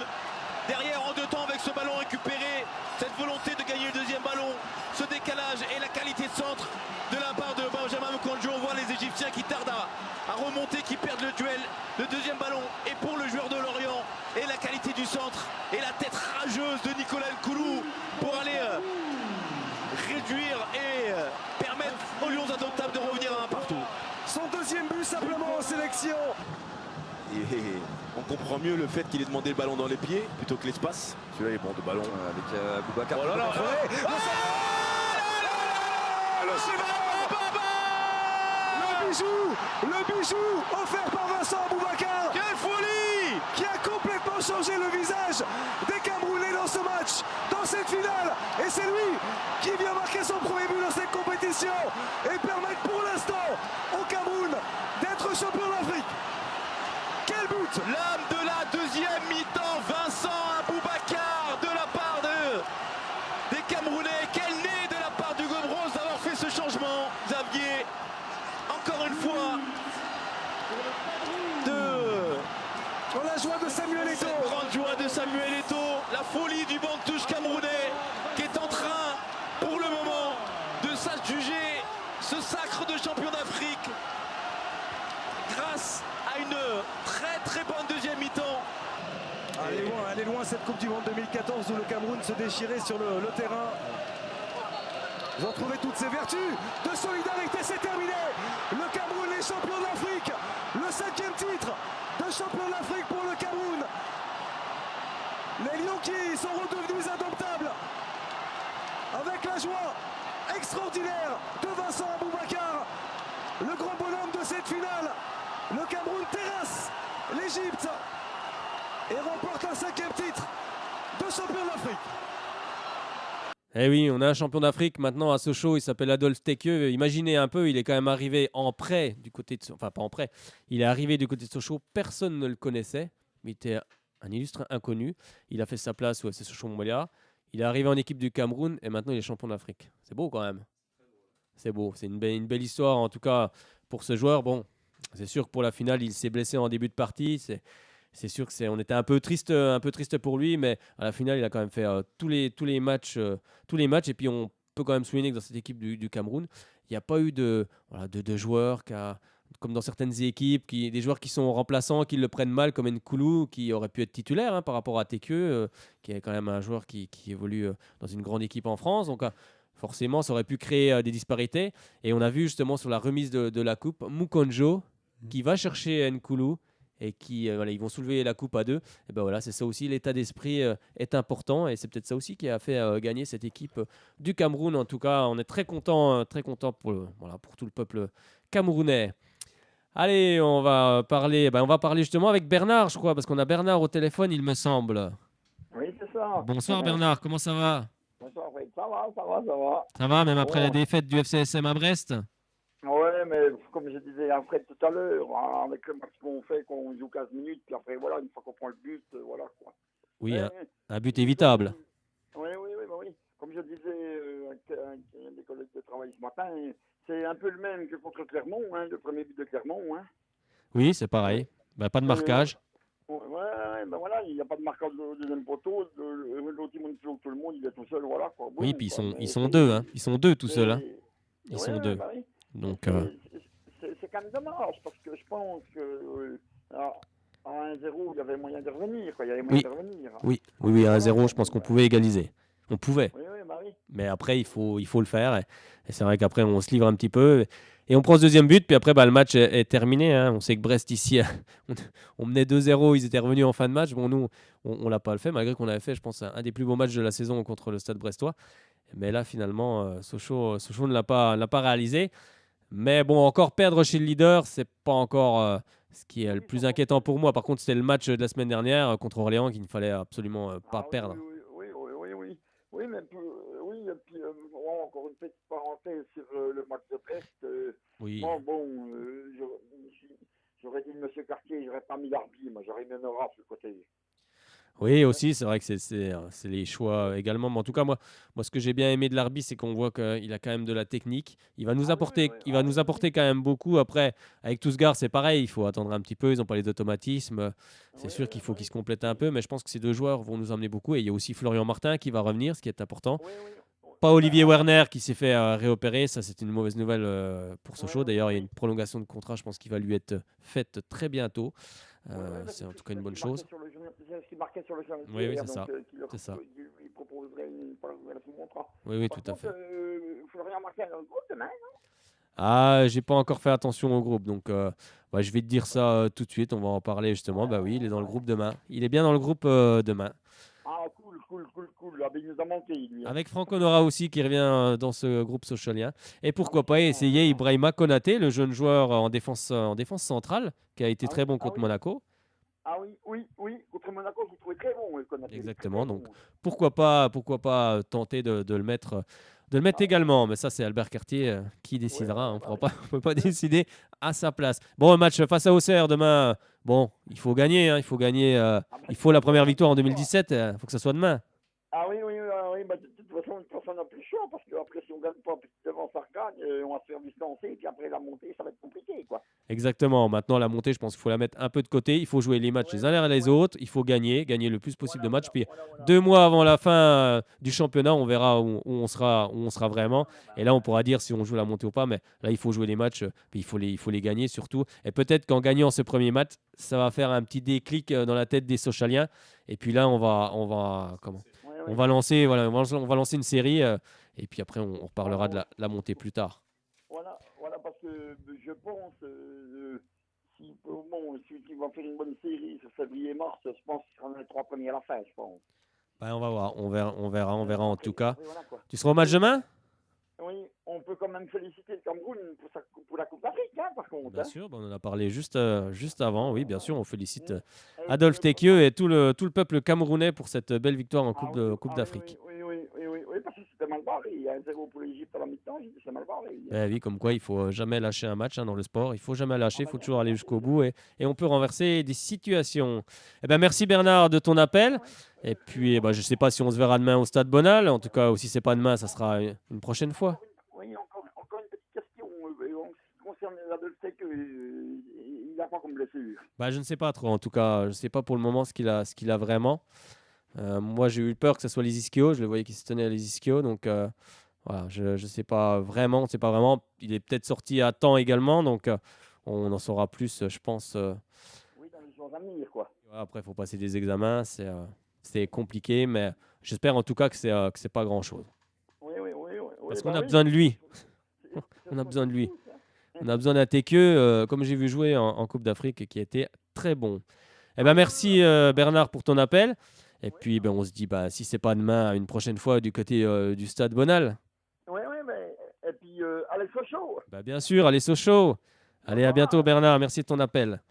Derrière en deux temps avec ce ballon récupéré, cette volonté de gagner le deuxième ballon, ce décalage et la qualité de centre de la part de Benjamin Moukandjo. On voit les Égyptiens qui tardent à remonter, qui perdent le duel. Le deuxième ballon est pour le joueur de Lorient et la qualité du centre et la tête rageuse de Nicolas Nkoulou pour aller réduire et permettre aux Lions indomptables de revenir à un partout. Son deuxième but simplement en sélection. Et on comprend mieux le fait qu'il ait demandé le ballon dans les pieds plutôt que l'espace. Celui-là est bon de ballon avec Aboubacar. Oh là là, le bijou offert par Vincent Aboubacar. Quelle folie! Qui a complètement changé le visage des Camerounais dans ce match. cette finale. Et c'est lui qui vient marquer son premier but dans cette compétition et permettre pour l'instant au Cameroun d'être champion d'Afrique. Quel but! L'âme de la deuxième mi-temps, Vincent Aboubakar de la part des Camerounais. Quel nez de la part d'Hugo Broos d'avoir fait ce changement. Xavier, encore une fois, Dans la joie de Samuel Eto'o. Cette grande joie de Samuel Eto'o, la folie du banc de touche camerounais qui est en train, pour le moment, de s'adjuger ce sacre de champion d'Afrique grâce à une très très bonne deuxième mi-temps. Elle est loin cette Coupe du Monde 2014 où le Cameroun se déchirait sur le terrain. Ils ont trouvé toutes ses vertus de solidarité, c'est terminé. Le Cameroun est champion d'Afrique. Le 5e titre de champion d'Afrique pour le Cameroun. Les Lions qui sont redevenus indomptables. Avec la joie extraordinaire de Vincent Aboubakar. Le grand bonhomme de cette finale. Le Cameroun terrasse l'Égypte et remporte un 5e titre de champion d'Afrique. Eh oui, on a un champion d'Afrique maintenant à Sochaux, il s'appelle Adolphe Tekieu. Imaginez un peu, il est quand même arrivé en prêt du côté de... Enfin, pas en prêt, il est arrivé du côté de Sochaux, personne ne le connaissait, il était un illustre inconnu. Il a fait sa place au FC Sochaux-Montbéliard. Il est arrivé en équipe du Cameroun et maintenant il est champion d'Afrique. C'est beau quand même. C'est beau, c'est une belle histoire en tout cas pour ce joueur. Bon, c'est sûr que pour la finale, il s'est blessé en début de partie, c'est sûr que on était un peu triste pour lui, mais à la finale, il a quand même fait tous les matchs. Et puis, on peut quand même souligner que dans cette équipe du Cameroun, il n'y a pas eu de joueurs comme dans certaines équipes, des joueurs qui sont remplaçants, qui le prennent mal, comme Nkoulou, qui aurait pu être titulaire par rapport à Tekieu, qui est quand même un joueur qui évolue dans une grande équipe en France. Donc, forcément, ça aurait pu créer des disparités. Et on a vu justement sur la remise de la coupe, Mukonjo, qui va chercher Nkoulou, et ils vont soulever la coupe à deux. Et ben voilà, c'est ça aussi, l'état d'esprit est important et c'est peut-être ça aussi qui a fait gagner cette équipe du Cameroun. En tout cas, on est très content pour tout le peuple camerounais. Allez, on va parler justement avec Bernard, je crois, parce qu'on a Bernard au téléphone, il me semble. Oui, c'est ça. Bonsoir Bernard, comment ça va? Bonsoir, oui. Ça va. Ça va, même après la défaite du FCSM à Brest? Ouais, mais comme je disais à Fred tout à l'heure, avec le match qu'on fait, qu'on joue 15 minutes, puis après, voilà, une fois qu'on prend le but, voilà quoi. Oui, un but évitable. Oui. Comme je disais avec des collègues de travail ce matin, c'est un peu le même que contre Clermont, le premier but de Clermont. Oui, c'est pareil. Pas de marquage. Ben voilà, il n'y a pas de marquage au deuxième poteau, l'autre il monte toujours tout le monde, il est tout seul, voilà quoi. Oui, puis ils sont deux, hein. Ils sont deux tout seuls, hein. Ils sont deux. Bah oui. Donc, c'est quand même dommage parce que je pense que à 1-0 il y avait moyen de revenir. Oui, à 1-0, je pense qu'on pouvait égaliser. On pouvait. Oui. Mais après, il faut le faire. Et c'est vrai qu'après, on se livre un petit peu. Et on prend ce deuxième but. Puis après, le match est terminé. Hein. On sait que Brest, ici, on menait 2-0. Ils étaient revenus en fin de match. Bon, nous, on ne l'a pas fait, malgré qu'on avait fait, je pense, un des plus beaux matchs de la saison contre le Stade brestois. Mais là, finalement, Sochaux ne l'a pas réalisé. Mais bon, encore perdre chez le leader, c'est pas encore ce qui est le plus inquiétant pour moi. Par contre, c'était le match de la semaine dernière contre Orléans qu'il ne fallait absolument pas perdre. Oui, mais et puis encore une petite parenthèse sur le match de Brest. Oui. J'aurais dit M. Cartier, j'aurais pas mis Darby, moi j'aurais mis Nora sur le côté. Oui, aussi, c'est vrai que c'est les choix également. Mais en tout cas, moi ce que j'ai bien aimé de l'Arbi, c'est qu'on voit qu'il a quand même de la technique. Il va nous apporter quand même beaucoup. Après, avec Tousgar, c'est pareil. Il faut attendre un petit peu. Ils ont parlé d'automatisme. C'est sûr qu'il faut qu'ils se complètent un peu. Mais je pense que ces deux joueurs vont nous emmener beaucoup. Et il y a aussi Florian Martin qui va revenir, ce qui est important. Pas Olivier Werner qui s'est fait réopérer. Ça, c'est une mauvaise nouvelle pour Sochaux. D'ailleurs, il y a une prolongation de contrat. Je pense qu'il va lui être faite très bientôt. C'est en tout cas une bonne chose. C'est ce qui marquait sur le journal. Oui, c'est ça. C'est ça. Il proposerait une prolongation de contrat. Oui, tout à fait. Florian Martin dans le groupe demain, non? Ah, j'ai pas encore fait attention au groupe, donc je vais te dire ça tout de suite. On va en parler justement. Bah oui, il est dans le groupe demain. Il est bien dans le groupe demain. Ah, cool. Ah, ben, il nous a manqué, lui. Avec Franck Honora aussi qui revient dans ce groupe socialien. Et pourquoi pas essayer Ibrahima Konaté, le jeune joueur en défense centrale, qui a été très bon contre Monaco. Ah oui, contre Monaco, je vous trouvais très bon, Konaté. Exactement, donc pourquoi pas tenter de le mettre également, mais ça c'est Albert Cartier qui décidera, on ne peut pas décider à sa place. Bon, un match face à Auxerre demain, bon, il faut gagner, il faut la première victoire en 2017, il faut que ça soit demain. Ah oui, bah, de toute façon, on n'a plus le choix, parce qu'après, si on ne gagne pas devant ça gagne, on va se faire distancer, et puis après la montée, ça va être compliqué, quoi. Exactement, maintenant la montée, je pense qu'il faut la mettre un peu de côté, il faut jouer les matchs les uns derrière les autres, il faut gagner le plus possible de matchs, puis 2 mois avant la fin du championnat, on verra où on sera vraiment, et là on pourra dire si on joue la montée ou pas, mais là il faut jouer les matchs, puis il faut les gagner surtout, et peut-être qu'en gagnant ce premier match, ça va faire un petit déclic dans la tête des Sochaliens, et puis là on va lancer une série, et puis après on reparlera de la montée plus tard. Voilà, parce que je pense, celui qui va faire une bonne série sur février-mars, je pense qu'il sera dans les 3 premiers à la fin, je pense. Ben, on va voir, on verra en tout cas. Oui, voilà, quoi. Tu seras au match demain ? Oui, on peut quand même féliciter le Cameroun pour la Coupe d'Afrique, par contre. Bien sûr, on en a parlé juste avant. Oui, bien sûr, on félicite Adolphe Tekieu et tout le peuple camerounais pour cette belle victoire en Coupe d'Afrique. Oui, parce que c'était mal barré. Il y a 1-0 pour l'Égypte à la mi-temps, c'est mal barré. Oui, comme quoi il ne faut jamais lâcher un match dans le sport. Il ne faut jamais lâcher, il faut toujours aller jusqu'au bout et on peut renverser des situations. Merci Bernard de ton appel. Et puis, je ne sais pas si on se verra demain au Stade Bonal. En tout cas, si ce n'est pas demain, ça sera une prochaine fois. Oui, encore une petite question. Concernant Adolphe Tekieu, il n'a pas comme blessure. Je ne sais pas trop. En tout cas, je ne sais pas pour le moment ce qu'il a vraiment. Moi, j'ai eu peur que ce soit les ischios. Je le voyais qu'il se tenait à les ischios. Donc, voilà, je ne sais pas vraiment. Il est peut-être sorti à temps également. Donc, on en saura plus, je pense. Oui, dans les jours à venir, quoi. Après, il faut passer des examens. C'est compliqué. Mais j'espère en tout cas que c'est pas grand-chose. Oui. Parce qu'on a besoin de lui. On a besoin de lui. On a besoin d'un Tekieu, comme j'ai vu jouer en Coupe d'Afrique, qui était très bon. Merci Bernard pour ton appel. Et puis, on se dit, si c'est pas demain, une prochaine fois du côté du Stade Bonal. Oui, et puis, allez, Sochaux. Bien sûr, allez, Sochaux. Allez, à bientôt, Bernard. Merci de ton appel.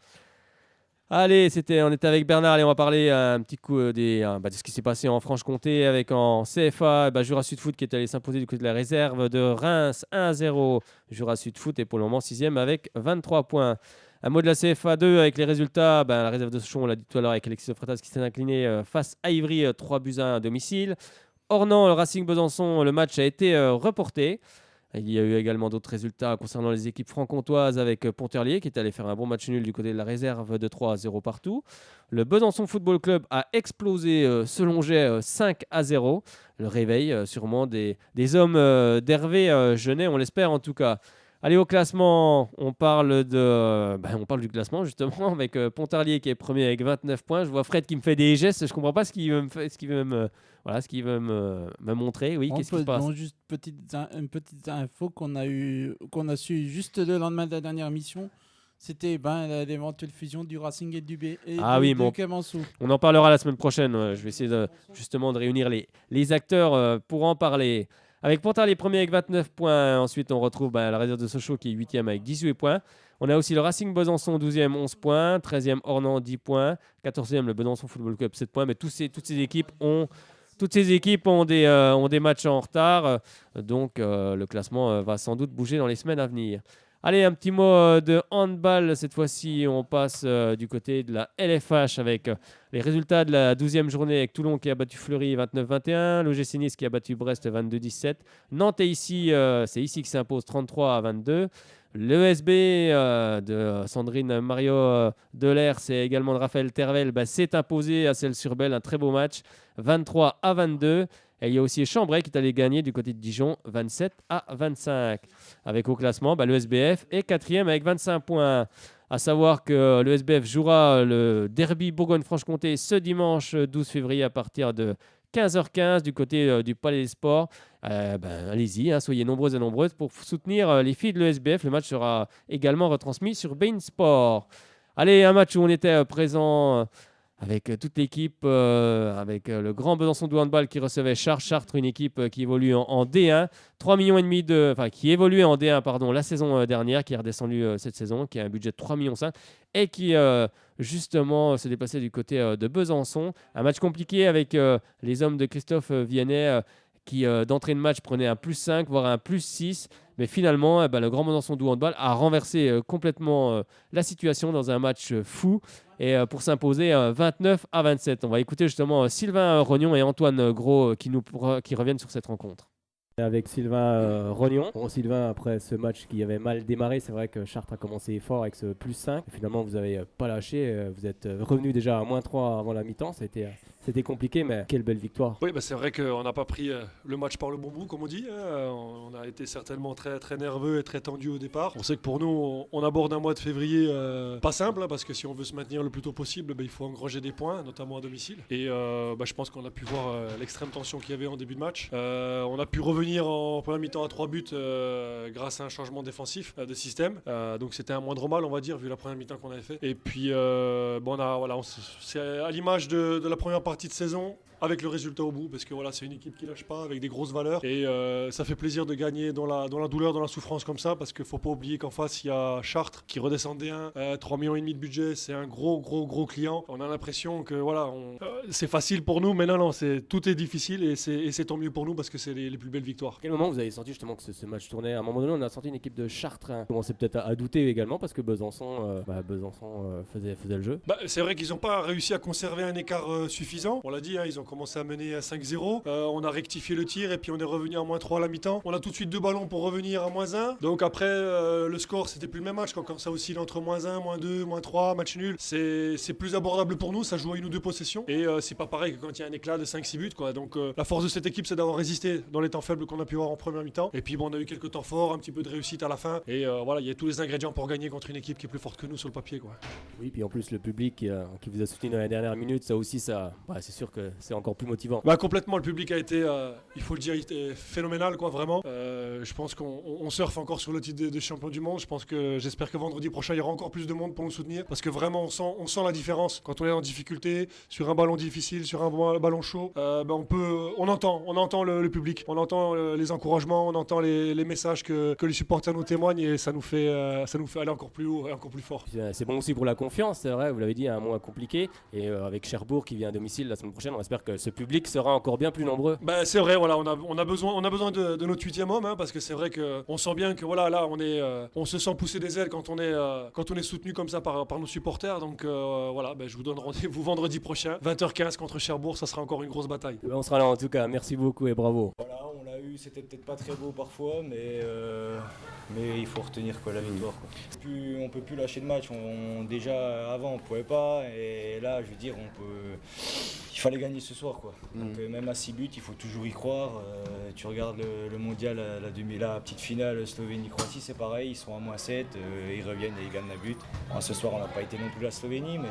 Allez, on était avec Bernard. Allez, on va parler un petit coup de ce qui s'est passé en Franche-Comté avec en CFA. Jura Sud Foot qui est allé s'imposer du côté de la réserve de Reims 1-0. Jura Sud Foot est pour le moment 6e avec 23 points. Un mot de la CFA 2 avec les résultats. La réserve de Sochaux, on l'a dit tout à l'heure avec Alexis Freitas qui s'est incliné face à Ivry 3-1 à domicile. Ornans, le Racing Besançon, le match a été reporté. Il y a eu également d'autres résultats concernant les équipes franc-comtoises avec Pontarlier qui est allé faire un bon match nul du côté de la réserve de 3-0 partout. Le Besançon Football Club a explosé selon Jet 5-0. Le réveil sûrement des hommes d'Hervé Genet, on l'espère en tout cas. Allez, au classement, on parle du classement justement avec Pontarlier qui est premier avec 29 points. Je vois Fred qui me fait des gestes, je comprends pas ce qu'il veut me montrer. Oui, qu'est-ce qui se passe? Juste une petite info qu'on a su juste le lendemain de la dernière émission. C'était l'éventuelle fusion du Racing et du Clémenceau. On en parlera la semaine prochaine. Je vais essayer de réunir les acteurs pour en parler. Avec Pontarlier premier avec 29 points. Ensuite, on retrouve la réserve de Sochaux qui est 8e avec 18 points. On a aussi le Racing Besançon 12e, 11 points. 13e, Ornans 10 points. 14e, le Besançon Football Club 7 points. Mais toutes ces équipes ont des matchs en retard. Donc, le classement va sans doute bouger dans les semaines à venir. Allez, un petit mot de handball. Cette fois-ci, on passe du côté de la LFH avec les résultats de la 12e journée avec Toulon qui a battu Fleury 29-21, l'OGC Nice qui a battu Brest 22-17, Nantes c'est ici qui s'impose 33-22. L'ESB de Sandrine Mario Delair, c'est également de Raphaël Tervel, s'est imposé à Celles-sur-Belle, un très beau match, 23-22. Et il y a aussi Chambray qui est allé gagner du côté de Dijon, 27-25. Avec au classement, le SBF est 4e avec 25 points. À savoir que le SBF jouera le derby Bourgogne-Franche-Comté ce dimanche 12 février à partir de 15h15 du côté du Palais des Sports. Allez-y, soyez nombreux et nombreuses pour soutenir les filles de l'ESBF. Le match sera également retransmis sur beIN Sport. Allez, un match où on était présent avec toute l'équipe, avec le Grand Besançon de handball qui recevait Chartres, une équipe qui évolue en D1, 3,5 millions qui évoluait en D1 la saison dernière, qui est redescendue cette saison, qui a un budget de 3,5 millions et qui justement se déplaçait du côté de Besançon. Un match compliqué avec les hommes de Christophe Vianney qui d'entrée de match prenait un +5 voire un +6, mais finalement le Grand Besançon du handball a renversé complètement la situation dans un match fou et pour s'imposer 29-27. On va écouter justement Sylvain Rognon et Antoine Gros qui reviennent sur cette rencontre. Avec Sylvain Rognon. Bon, Sylvain, après ce match qui avait mal démarré, c'est vrai que Chartres a commencé fort avec ce +5. Finalement, vous n'avez pas lâché. Vous êtes revenu déjà à -3 avant la mi-temps. C'était compliqué, mais quelle belle victoire. Oui, c'est vrai qu'on n'a pas pris le match par le bon bout, comme on dit. On a été certainement très, très nerveux et très tendu au départ. On sait que pour nous, on aborde un mois de février pas simple, parce que si on veut se maintenir le plus tôt possible, il faut engranger des points, notamment à domicile. Et je pense qu'on a pu voir l'extrême tension qu'il y avait en début de match. On a pu revenir en première mi-temps à 3 buts grâce à un changement défensif de système. Donc c'était un moindre mal, on va dire, vu la première mi-temps qu'on avait fait. Et puis, c'est à l'image de la première partie de saison, avec le résultat au bout, parce que c'est une équipe qui lâche pas, avec des grosses valeurs, et ça fait plaisir de gagner dans la douleur, dans la souffrance comme ça, parce qu'il faut pas oublier qu'en face il y a Chartres qui redescend D1, 3,5 millions de budget, c'est un gros client. On a l'impression que c'est facile pour nous, mais non, tout est difficile, et c'est tant mieux pour nous, parce que c'est les plus belles victoires. À quel moment vous avez senti justement que ce match tournait? À un moment donné, on a senti une équipe de Chartres commencer peut-être à douter également, parce que Besançon faisait le jeu. C'est vrai qu'ils n'ont pas réussi à conserver un écart suffisant. On l'a dit, ils ont commencé à mener à 5-0. On a rectifié le tir et puis on est revenu à -3 à la mi-temps. On a tout de suite 2 ballons pour revenir à -1. Donc après, le score, c'était plus le même match. Quand ça oscille entre -1, -2, -3, match nul, c'est plus abordable pour nous. Ça joue à 1 ou 2 possessions. Et c'est pas pareil que quand il y a un éclat de 5-6 buts. Donc la force de cette équipe, c'est d'avoir résisté dans les temps faibles qu'on a pu avoir en première mi-temps. Et puis on a eu quelques temps forts, un petit peu de réussite à la fin. Et il y a tous les ingrédients pour gagner contre une équipe qui est plus forte que nous sur le papier. Oui, puis en plus, le public qui vous a soutenu dans les dernières minutes, ça aussi, c'est sûr que c'est encore plus motivant. Complètement, le public a été, il faut le dire, phénoménal, vraiment. Je pense qu'on surfe encore sur le titre de champion du monde. J'espère que vendredi prochain, il y aura encore plus de monde pour nous soutenir, parce que vraiment, on sent la différence. Quand on est en difficulté, sur un ballon difficile, sur un ballon chaud, on entend le public, on entend les encouragements, on entend les messages que les supporters nous témoignent, et ça nous fait aller encore plus haut et encore plus fort. C'est bon aussi pour la confiance, c'est vrai, vous l'avez dit, un mois compliqué, et avec Cherbourg qui vient à domicile la semaine prochaine, on espère que ce public sera encore bien plus nombreux. C'est vrai, on a besoin de notre 8e homme, parce que c'est vrai qu'on sent bien que là on se sent pousser des ailes quand on est soutenu comme ça par nos supporters. Donc je vous donne rendez-vous vendredi prochain, 20h15 contre Cherbourg, ça sera encore une grosse bataille. On sera là en tout cas, merci beaucoup et bravo. Voilà, on l'a eu, c'était peut-être pas très beau parfois, mais il faut retenir la victoire. On peut plus lâcher de match. Déjà avant on pouvait pas, et là je veux dire il fallait gagner ce soir. Donc même à 6 buts, il faut toujours y croire. Tu regardes le mondial, la petite finale Slovénie-Croatie, c'est pareil, ils sont à -7, ils reviennent et ils gagnent la but. Ce soir on n'a pas été non plus la Slovénie, mais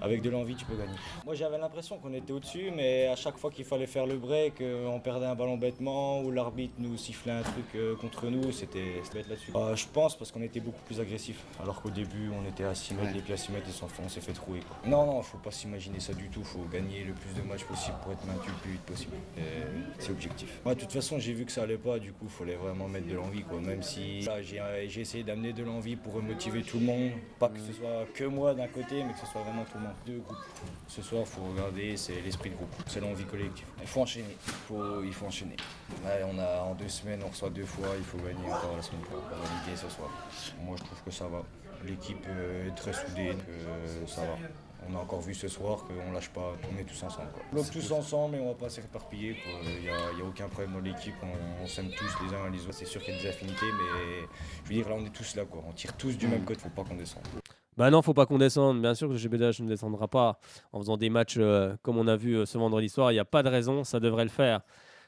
avec de l'envie tu peux gagner. Moi j'avais l'impression qu'on était au-dessus, mais à chaque fois qu'il fallait faire le break, on perdait un ballon bêtement, ou l'arbitre nous sifflait un truc contre nous, c'était bête là-dessus. Je pense parce qu'on était beaucoup plus agressif, alors qu'au début on était à 6 mètres, les pieds à 6 mètres, on s'est fait trouer. Non, faut pas s'imaginer ça du tout, faut gagner le plus de matchs possible pour être maintenu le plus vite possible. C'est objectif. De toute façon j'ai vu que ça allait pas, du coup il fallait vraiment mettre de l'envie. Même si j'ai essayé d'amener de l'envie pour motiver tout le monde, pas que ce soit que moi d'un côté, mais que ce soit vraiment tout le monde. 2 groupes. Ce soir il faut regarder, c'est l'esprit de groupe, c'est l'envie collective. Il faut enchaîner, il faut enchaîner. En 2 semaines on reçoit 2 fois, il faut gagner encore la semaine prochaine. On va valider ce soir. Moi je trouve que ça va. L'équipe est très soudée, que ça va. On a encore vu ce soir qu'on lâche pas, on est tous ensemble. On bloque tous ensemble et on va pas s'éparpiller. Il n'y a aucun problème dans l'équipe, on s'aime tous les uns les autres. C'est sûr qu'il y a des affinités, mais je veux dire là on est tous là. On tire tous du même côté, faut pas qu'on descende. Non, faut pas qu'on descende. Bien sûr que le GBDH ne descendra pas en faisant des matchs comme on a vu ce vendredi soir. Il n'y a pas de raison, ça devrait le faire.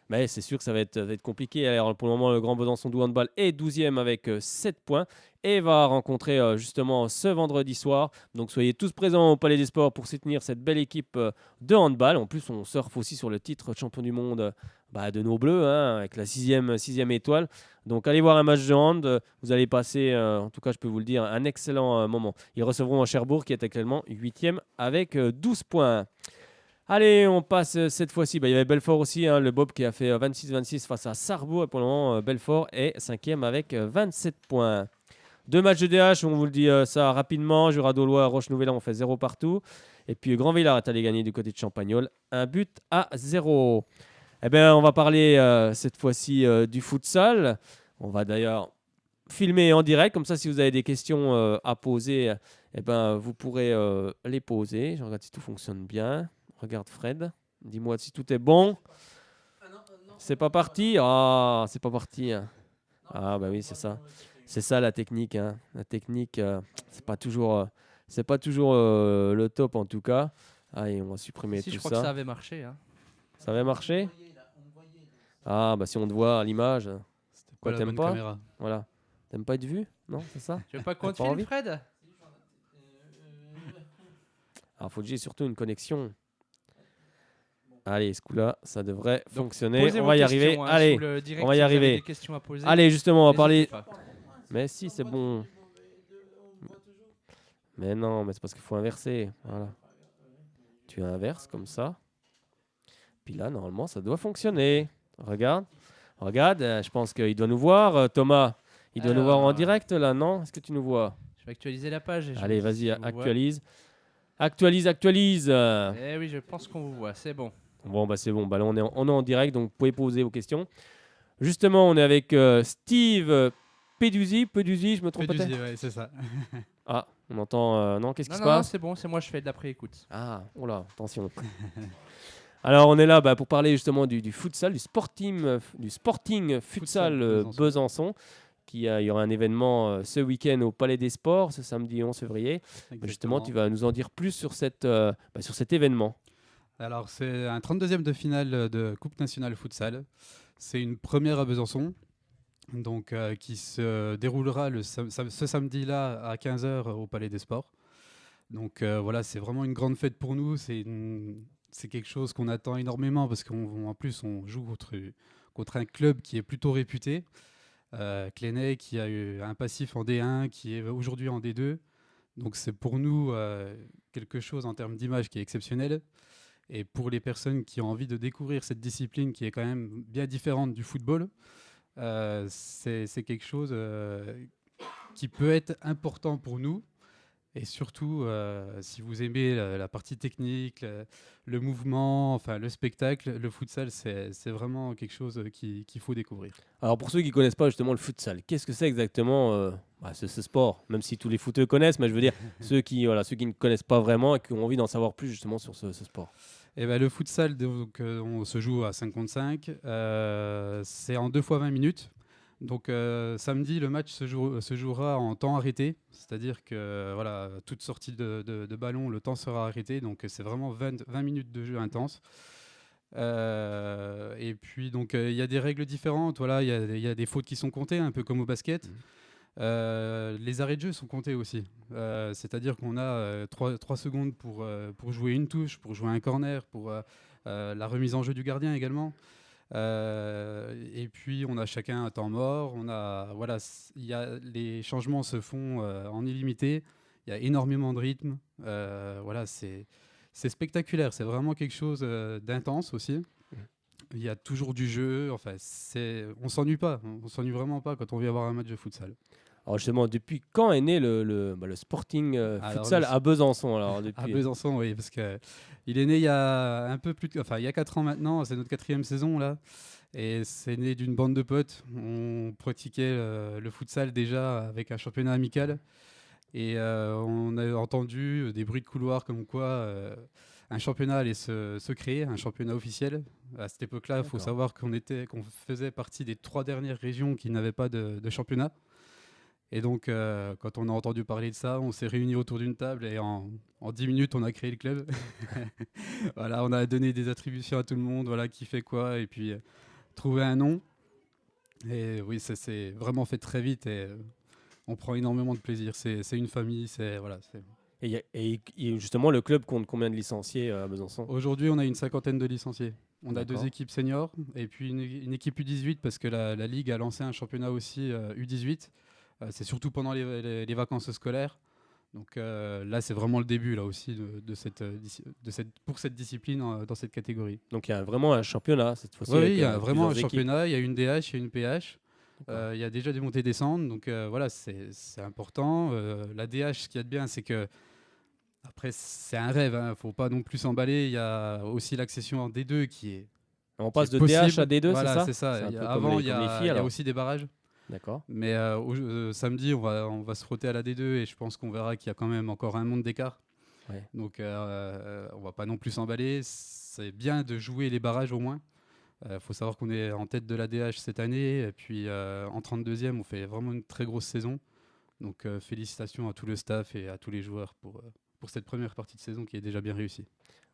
Mais c'est sûr que ça va être compliqué. Alors, pour le moment, le Grand Besançon du handball est 12e avec 7 points et va rencontrer justement ce vendredi soir. Donc soyez tous présents au Palais des Sports pour soutenir cette belle équipe de handball. En plus, on surfe aussi sur le titre champion du monde de nos Bleus, hein, avec la sixième étoile. Donc allez voir un match de hand, vous allez passer, en tout cas je peux vous le dire, un excellent moment. Ils recevront Cherbourg qui est actuellement 8e avec 12 points. Allez, on passe cette fois-ci. Il y avait Belfort aussi, hein, le Bob qui a fait 26-26 face à Sarrebourg. Et pour le moment, Belfort est 5e avec 27 points. 2 matchs de DH, on vous le dit ça rapidement. Jura-Dolois, Roche-Nouvelle, on fait 0 partout. Et puis Grand-Villard est allé gagner du côté de Champagnole, 1-0. Eh bien, on va parler cette fois-ci du futsal. On va d'ailleurs filmer en direct. Comme ça, si vous avez des questions à poser, vous pourrez les poser. Je regarde si tout fonctionne bien. Regarde Fred. Dis-moi si tout est bon. C'est pas parti. Ah, c'est pas parti. Ah, bah oui, c'est ça. C'est ça la technique. Hein. La technique, c'est pas toujours le top en tout cas. Allez, on va supprimer tout ça. Je crois que ça avait marché. Hein. Ça avait marché? Ah, bah si on te voit à l'image. Quoi, t'aimes pas? Caméra. Voilà. T'aimes pas être vu? Non, c'est ça? Tu veux pas qu'on te filme, Fred? Alors, faut que j'ai surtout une connexion. Allez, ce coup-là, ça devrait fonctionner. On va y arriver. Hein, allez, on va y arriver. Allez, justement, on va parler. Pas. Mais si, c'est bon. Mais non, mais c'est parce qu'il faut inverser. Voilà. Tu inverses comme ça. Puis là, normalement, ça doit fonctionner. Regarde, je pense qu'il doit nous voir. Thomas, il doit nous voir en direct là, non? Est-ce que tu nous vois? Je vais actualiser la page. Allez, vas-y, actualise. Actualise. Eh oui, je pense qu'on vous voit, c'est bon. Bon, bah c'est bon. Bah, là, on est en direct, donc vous pouvez poser vos questions. Justement, on est avec Steve Peduzzi, je me trompe peut-être? Peduzzi, ouais, c'est ça. Ah, on entend... non, qu'est-ce qui se Non, passe? c'est bon, c'est moi, je fais de l'après-écoute. Ah, oh là, attention. Alors, on est là pour parler justement du futsal, du Sporting Futsal Besançon. Il y aura un événement ce week-end au Palais des Sports, ce samedi 11 février. Justement, tu vas nous en dire plus sur cet événement. Alors, c'est un 32e de finale de Coupe nationale futsal. C'est une première à Besançon, donc, qui se déroulera ce samedi-là à 15h au Palais des Sports. Donc voilà, c'est vraiment une grande fête pour nous. C'est quelque chose qu'on attend énormément parce qu'en plus, on joue contre un club qui est plutôt réputé. Clenay, qui a eu un passif en D1, qui est aujourd'hui en D2. Donc c'est pour nous quelque chose en termes d'image qui est exceptionnel. Et pour les personnes qui ont envie de découvrir cette discipline qui est quand même bien différente du football, c'est quelque chose qui peut être important pour nous. Et surtout, si vous aimez la partie technique, le mouvement, enfin le spectacle, le futsal, c'est vraiment quelque chose qu'il faut découvrir. Alors pour ceux qui ne connaissent pas justement le futsal, qu'est-ce que c'est exactement ce sport? Même si tous les footeux connaissent, mais je veux dire ceux qui ne connaissent pas vraiment et qui ont envie d'en savoir plus justement sur ce sport. Et le futsal, donc, on se joue à 5 contre 5. C'est en 2 fois 20 minutes. Donc samedi, le match se jouera en temps arrêté, c'est-à-dire que toute sortie de ballon, le temps sera arrêté, donc c'est vraiment 20 minutes de jeu intense. Et puis donc il y a des règles différentes, il y a des fautes qui sont comptées, un peu comme au basket. Les arrêts de jeu sont comptés aussi, c'est-à-dire qu'on a 3 secondes pour jouer une touche, pour jouer un corner, pour la remise en jeu du gardien également. Et puis on a chacun un temps mort. Les changements se font en illimité. Il y a énormément de rythme. C'est spectaculaire. C'est vraiment quelque chose d'intense aussi. Il y a toujours du jeu. Enfin, on s'ennuie pas. On s'ennuie vraiment pas quand on vient voir un match de futsal. Alors justement, depuis quand est né le Sporting Futsal à Besançon? À Besançon, oui, parce qu'il est né il y a un peu plus il y a 4 ans maintenant, c'est notre 4e saison là, et c'est né d'une bande de potes. On pratiquait le futsal déjà avec un championnat amical, et on a entendu des bruits de couloir comme quoi un championnat allait se créer, un championnat officiel. À cette époque-là, il faut savoir qu'on faisait partie des 3 dernières régions qui n'avaient pas de championnat. Et donc, quand on a entendu parler de ça, on s'est réunis autour d'une table et en 10 minutes, on a créé le club. On a donné des attributions à tout le monde, qui fait quoi, et puis trouvé un nom. Et oui, ça s'est vraiment fait très vite et on prend énormément de plaisir. C'est une famille, Et justement, le club compte combien de licenciés à Besançon? Aujourd'hui, on a une 50aine de licenciés. On a 2 D'accord. équipes seniors et puis une équipe U18 parce que la Ligue a lancé un championnat aussi U18. C'est surtout pendant les vacances scolaires. Donc là, c'est vraiment le début là aussi pour cette discipline dans cette catégorie. Donc il y a vraiment un championnat cette fois-ci. Oui, avec, il y a vraiment un plusieurs équipes. championnat, il y a une DH, il y a une PH. Il y a déjà des montées-descentes, donc voilà, c'est important. La DH, ce qu'il y a de bien, c'est que après, c'est un rêve, il ne faut pas non plus s'emballer. Il y a aussi l'accession en D2 qui est. On passe qui est de DH possible. à D2, Voilà, c'est ça? c'est ça. C'est un peu Avant, comme il y les a, filles, il y a alors. aussi des barrages. D'accord. Mais samedi, on va se frotter à la D2 et je pense qu'on verra qu'il y a quand même encore un monde d'écart. Ouais. Donc, on ne va pas non plus s'emballer. C'est bien de jouer les barrages au moins. Faut savoir qu'on est en tête de la DH cette année. Et puis, en 32e, on fait vraiment une très grosse saison. Donc, félicitations à tout le staff et à tous les joueurs pour cette première partie de saison qui est déjà bien réussie.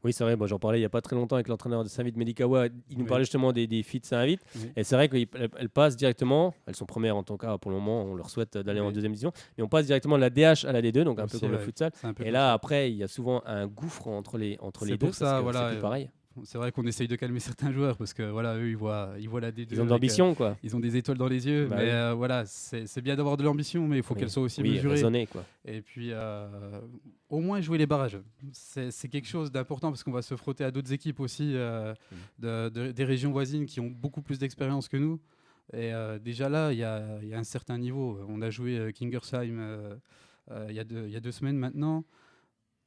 Oui, c'est vrai, j'en parlais il n'y a pas très longtemps avec l'entraîneur de Saint-Vite, Medikawa. Il nous parlait justement des filles de Saint-Vite. Oui. Et c'est vrai qu'elles passent directement, elles sont premières en tout cas pour le moment, on leur souhaite d'aller en deuxième division. Mais on passe directement de la DH à la D2, donc un Aussi, peu comme le ouais, futsal. c'est un peu Et comme là, ça. après, il y a souvent un gouffre entre les C'est deux. pour ça, parce que voilà. c'est plus pareil. C'est vrai qu'on essaye de calmer certains joueurs parce que voilà, eux, ils voient la D2. Ils ont de l'ambition, quoi. Ils ont des étoiles dans les yeux. Bah mais oui. voilà, c'est bien d'avoir de l'ambition, mais il faut qu'elle soit aussi mesurée. Raisonnée, quoi. Et puis, au moins jouer les barrages. C'est quelque chose d'important parce qu'on va se frotter à d'autres équipes aussi des régions voisines qui ont beaucoup plus d'expérience que nous. Et déjà là, il y a un certain niveau. On a joué Kingersheim il y a 2 semaines maintenant.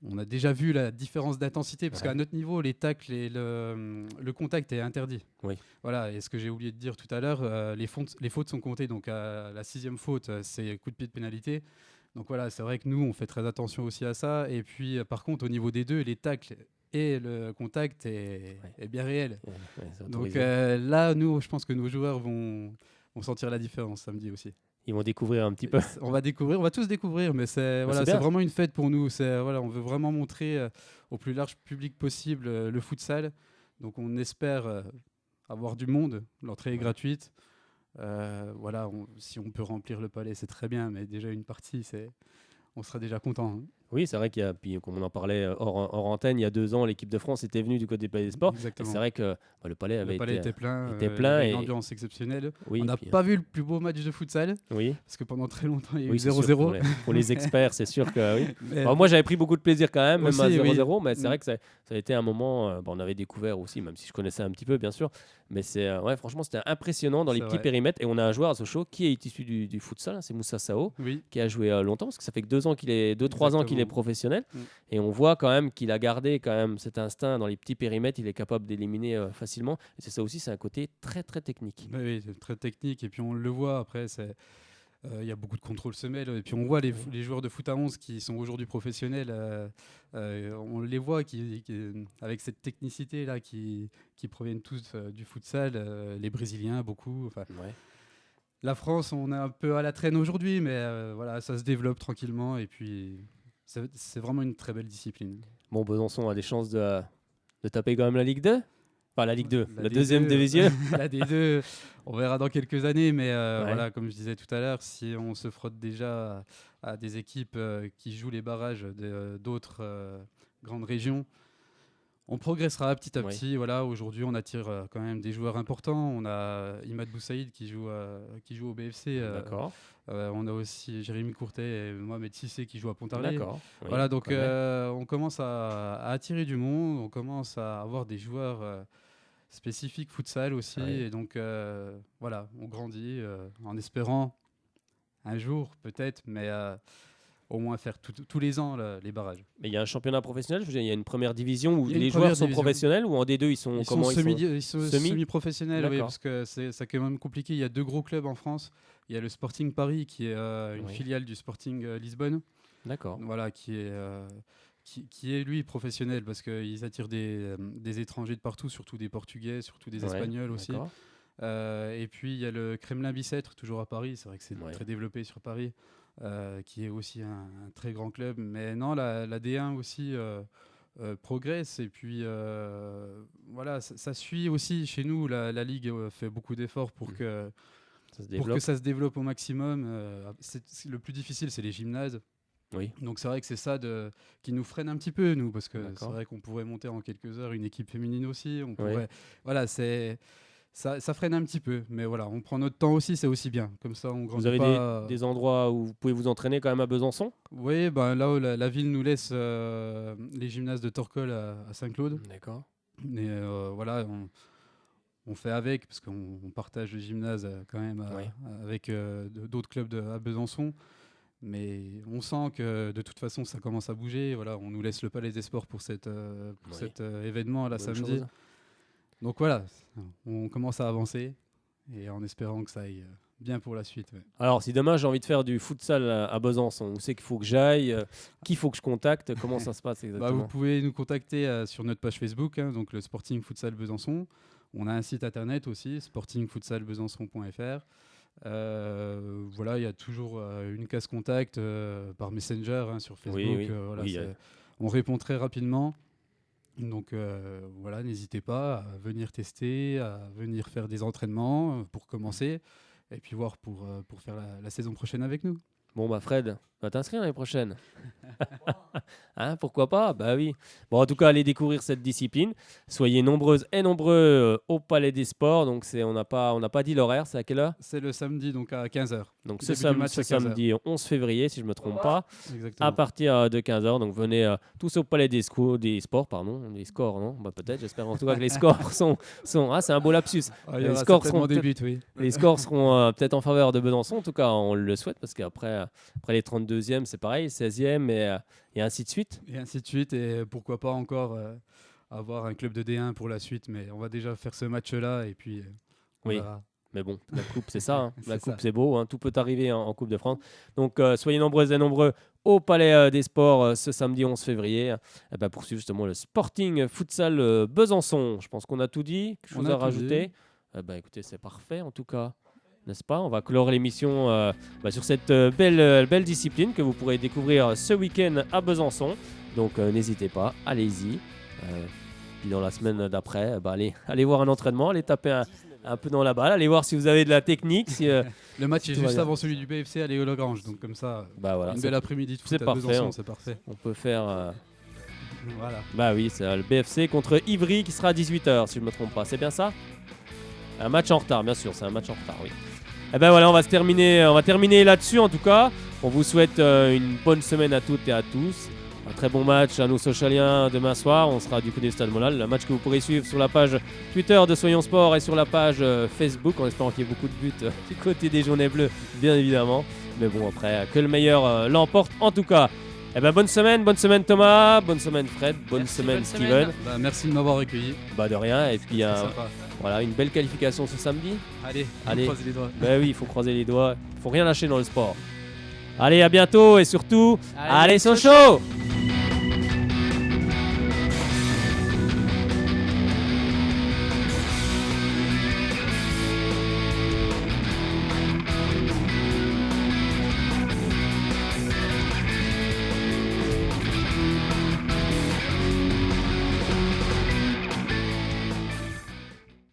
On a déjà vu la différence d'intensité parce qu'à notre niveau, les tacles et le contact est interdit. Oui. Voilà. Et ce que j'ai oublié de dire tout à l'heure, les fautes sont comptées. Donc la 6e faute, c'est coup de pied de pénalité. Donc voilà, c'est vrai que nous, on fait très attention aussi à ça. Et puis par contre, au niveau des deux, les tacles et le contact est bien réel. Donc là, nous, je pense que nos joueurs vont sentir la différence samedi aussi. Ils vont découvrir un petit peu. On va tous découvrir, mais c'est vraiment une fête pour nous. On veut vraiment montrer au plus large public possible le futsal. Donc on espère avoir du monde. L'entrée est gratuite. Si on peut remplir le palais, c'est très bien, mais déjà une partie, on sera déjà content. Hein. Oui, c'est vrai qu'il y a, puis comme on en parlait hors antenne, il y a 2 ans, l'équipe de France était venue du côté du Palais des Sports. Exactement. Et c'est vrai que le palais était plein. était plein et une ambiance exceptionnelle. Oui, on n'a pas vu le plus beau match de futsal. Oui. Parce que pendant très longtemps, il y a eu c'est 0-0. sûr, pour les experts, c'est sûr que oui. Alors, moi, j'avais pris beaucoup de plaisir quand même, aussi, même à 0-0. oui. Mais c'est vrai que ça a été un moment. On avait découvert aussi, même si je connaissais un petit peu, bien sûr. Mais franchement, c'était impressionnant dans les petits périmètres. Et on a un joueur à Sochaux qui est issu du futsal, hein, c'est Moussa Sao, qui a joué longtemps, parce que ça fait que 2-3 ans qu'il est professionnel. Et on voit quand même qu'il a gardé quand même cet instinct dans les petits périmètres. Il est capable d'éliminer facilement. Et c'est ça aussi, c'est un côté très très technique. Oui, c'est très technique. Et puis on le voit après. Il y a beaucoup de contrôle semelle. Et puis on voit les joueurs de foot à 11 qui sont aujourd'hui professionnels. On les voit avec cette technicité là qui proviennent tous du futsal. Les Brésiliens, beaucoup. Enfin, la France, on est un peu à la traîne aujourd'hui, mais voilà, ça se développe tranquillement. Et puis c'est vraiment une très belle discipline. Bon, Besançon a des chances de taper quand même la Ligue 2. Enfin, la Ligue 2, la D2, deuxième division. La D2, on verra dans quelques années, mais voilà, comme je disais tout à l'heure, si on se frotte déjà à des équipes qui jouent les barrages d'autres grandes régions, on progressera petit à petit. Voilà, aujourd'hui, on attire quand même des joueurs importants. On a Imad Boussaïd qui joue au BFC. D'accord. On a aussi Jérémy Courtet et Mohamed Sissé qui jouent à Pontarlier. D'accord. Oui, voilà, donc on commence à attirer du monde. On commence à avoir des joueurs spécifiques futsal aussi. Et donc voilà, on grandit en espérant un jour peut-être, mais au moins faire tous les ans les barrages. Mais il y a un championnat professionnel, je veux dire, il y a une première division où Il y a une les première joueurs sont division. professionnels ou en D2 ils sont semi-professionnels, oui, D'accord. parce que c'est quand même compliqué. Il y a 2 gros clubs en France. Il y a le Sporting Paris qui est une filiale du Sporting Lisbonne. D'accord. Voilà, qui est lui professionnel parce qu'ils attirent des étrangers de partout, surtout des Portugais, surtout des Espagnols aussi. Et puis il y a le Kremlin Bicêtre, toujours à Paris. C'est vrai que c'est très développé sur Paris. Qui est aussi un très grand club. Mais non, la D1 aussi progresse. Et puis, voilà, ça suit aussi chez nous. La Ligue fait beaucoup d'efforts pour que ça se développe au maximum. Le plus difficile, c'est les gymnases. Oui. Donc c'est vrai que c'est ça qui nous freine un petit peu, nous, parce que c'est vrai qu'on pourrait monter en quelques heures une équipe féminine aussi. On pourrait, voilà, ça freine un petit peu, mais voilà, on prend notre temps aussi, c'est aussi bien. Comme ça, on grandit Vous avez pas. des endroits où vous pouvez vous entraîner quand même à Besançon? Oui, ben là où la ville nous laisse les gymnases de Torcol à Saint-Claude. D'accord. Mais voilà, on fait avec, parce qu'on partage le gymnase quand même avec d'autres clubs à Besançon. Mais on sent que de toute façon, ça commence à bouger. Voilà, on nous laisse le Palais des Sports pour cet événement là, samedi. Chose. Donc voilà, on commence à avancer et en espérant que ça aille bien pour la suite. Ouais. Alors, si demain j'ai envie de faire du futsal à Besançon, où c'est qu'il faut que j'aille, qui faut que je contacte, comment ça se passe exactement? Vous pouvez nous contacter sur notre page Facebook, donc le Sporting Futsal Besançon. On a un site internet aussi, sportingfutsalbesançon.fr. Voilà, il y a toujours une case contact par Messenger sur Facebook. On répond très rapidement. Donc voilà, n'hésitez pas à venir tester, à venir faire des entraînements pour commencer et puis voir pour faire la saison prochaine avec nous. Bon, bah Fred, va t'inscrire l'année prochaine. Hein, pourquoi pas? Bah oui. Bon, en tout cas, allez découvrir cette discipline. Soyez nombreuses et nombreux au Palais des Sports. Donc, on n'a pas dit l'horaire. C'est à quelle heure? C'est le samedi, donc à 15h. Donc, ce samedi 11 février, si je ne me trompe pas. Exactement. À partir de 15h. Donc, venez tous au Palais des Sports. Pardon. Les scores, non? Bah, peut-être, j'espère en tout cas que les scores sont... Ah, c'est un beau lapsus. Les scores seront les scores seront peut-être en faveur de Besançon. En tout cas, on le souhaite parce qu'après les 32e, c'est pareil, 16e et ainsi de suite. Et ainsi de suite, et pourquoi pas encore avoir un club de D1 pour la suite, mais on va déjà faire ce match-là et puis on verra. Mais bon, la coupe, c'est ça. Hein. La coupe, ça. c'est beau. Hein. Tout peut arriver en Coupe de France. Donc, soyez nombreuses et nombreux au Palais des Sports ce samedi 11 février pour suivre justement le Sporting Futsal Besançon. Je pense qu'on a tout dit. Quelque chose à rajouter? Écoutez, c'est parfait en tout cas. N'est-ce pas? On va clore l'émission sur cette belle discipline que vous pourrez découvrir ce week-end à Besançon. Donc n'hésitez pas, allez-y. Puis dans la semaine d'après, allez voir un entraînement, allez taper un peu dans la balle, allez voir si vous avez de la technique. Si, le match est juste avant celui du BFC à Léo-Lagrange, donc comme ça, une belle après-midi de foot à Besançon, c'est parfait. On peut faire... Voilà. Bah oui, c'est le BFC contre Ivry qui sera à 18h, si je ne me trompe pas. C'est bien ça? Un match en retard, bien sûr, c'est un match en retard, oui. Voilà, on va terminer là-dessus en tout cas. On vous souhaite une bonne semaine à toutes et à tous. Un très bon match à nos socialiens demain soir. On sera du côté du Stade Monal. Un match que vous pourrez suivre sur la page Twitter de Soyons Sport et sur la page Facebook, en espérant qu'il y ait beaucoup de buts du côté des Jaunets Bleus, bien évidemment. Mais bon, après, que le meilleur l'emporte en tout cas. Bonne semaine Thomas, bonne semaine Fred, bonne semaine Steven. Merci de m'avoir accueilli. De rien, et puis voilà, une belle qualification ce samedi. Allez, croiser les doigts. Oui, il faut croiser les doigts, il faut rien lâcher dans le sport. Allez, à bientôt et surtout, allez Sochaux!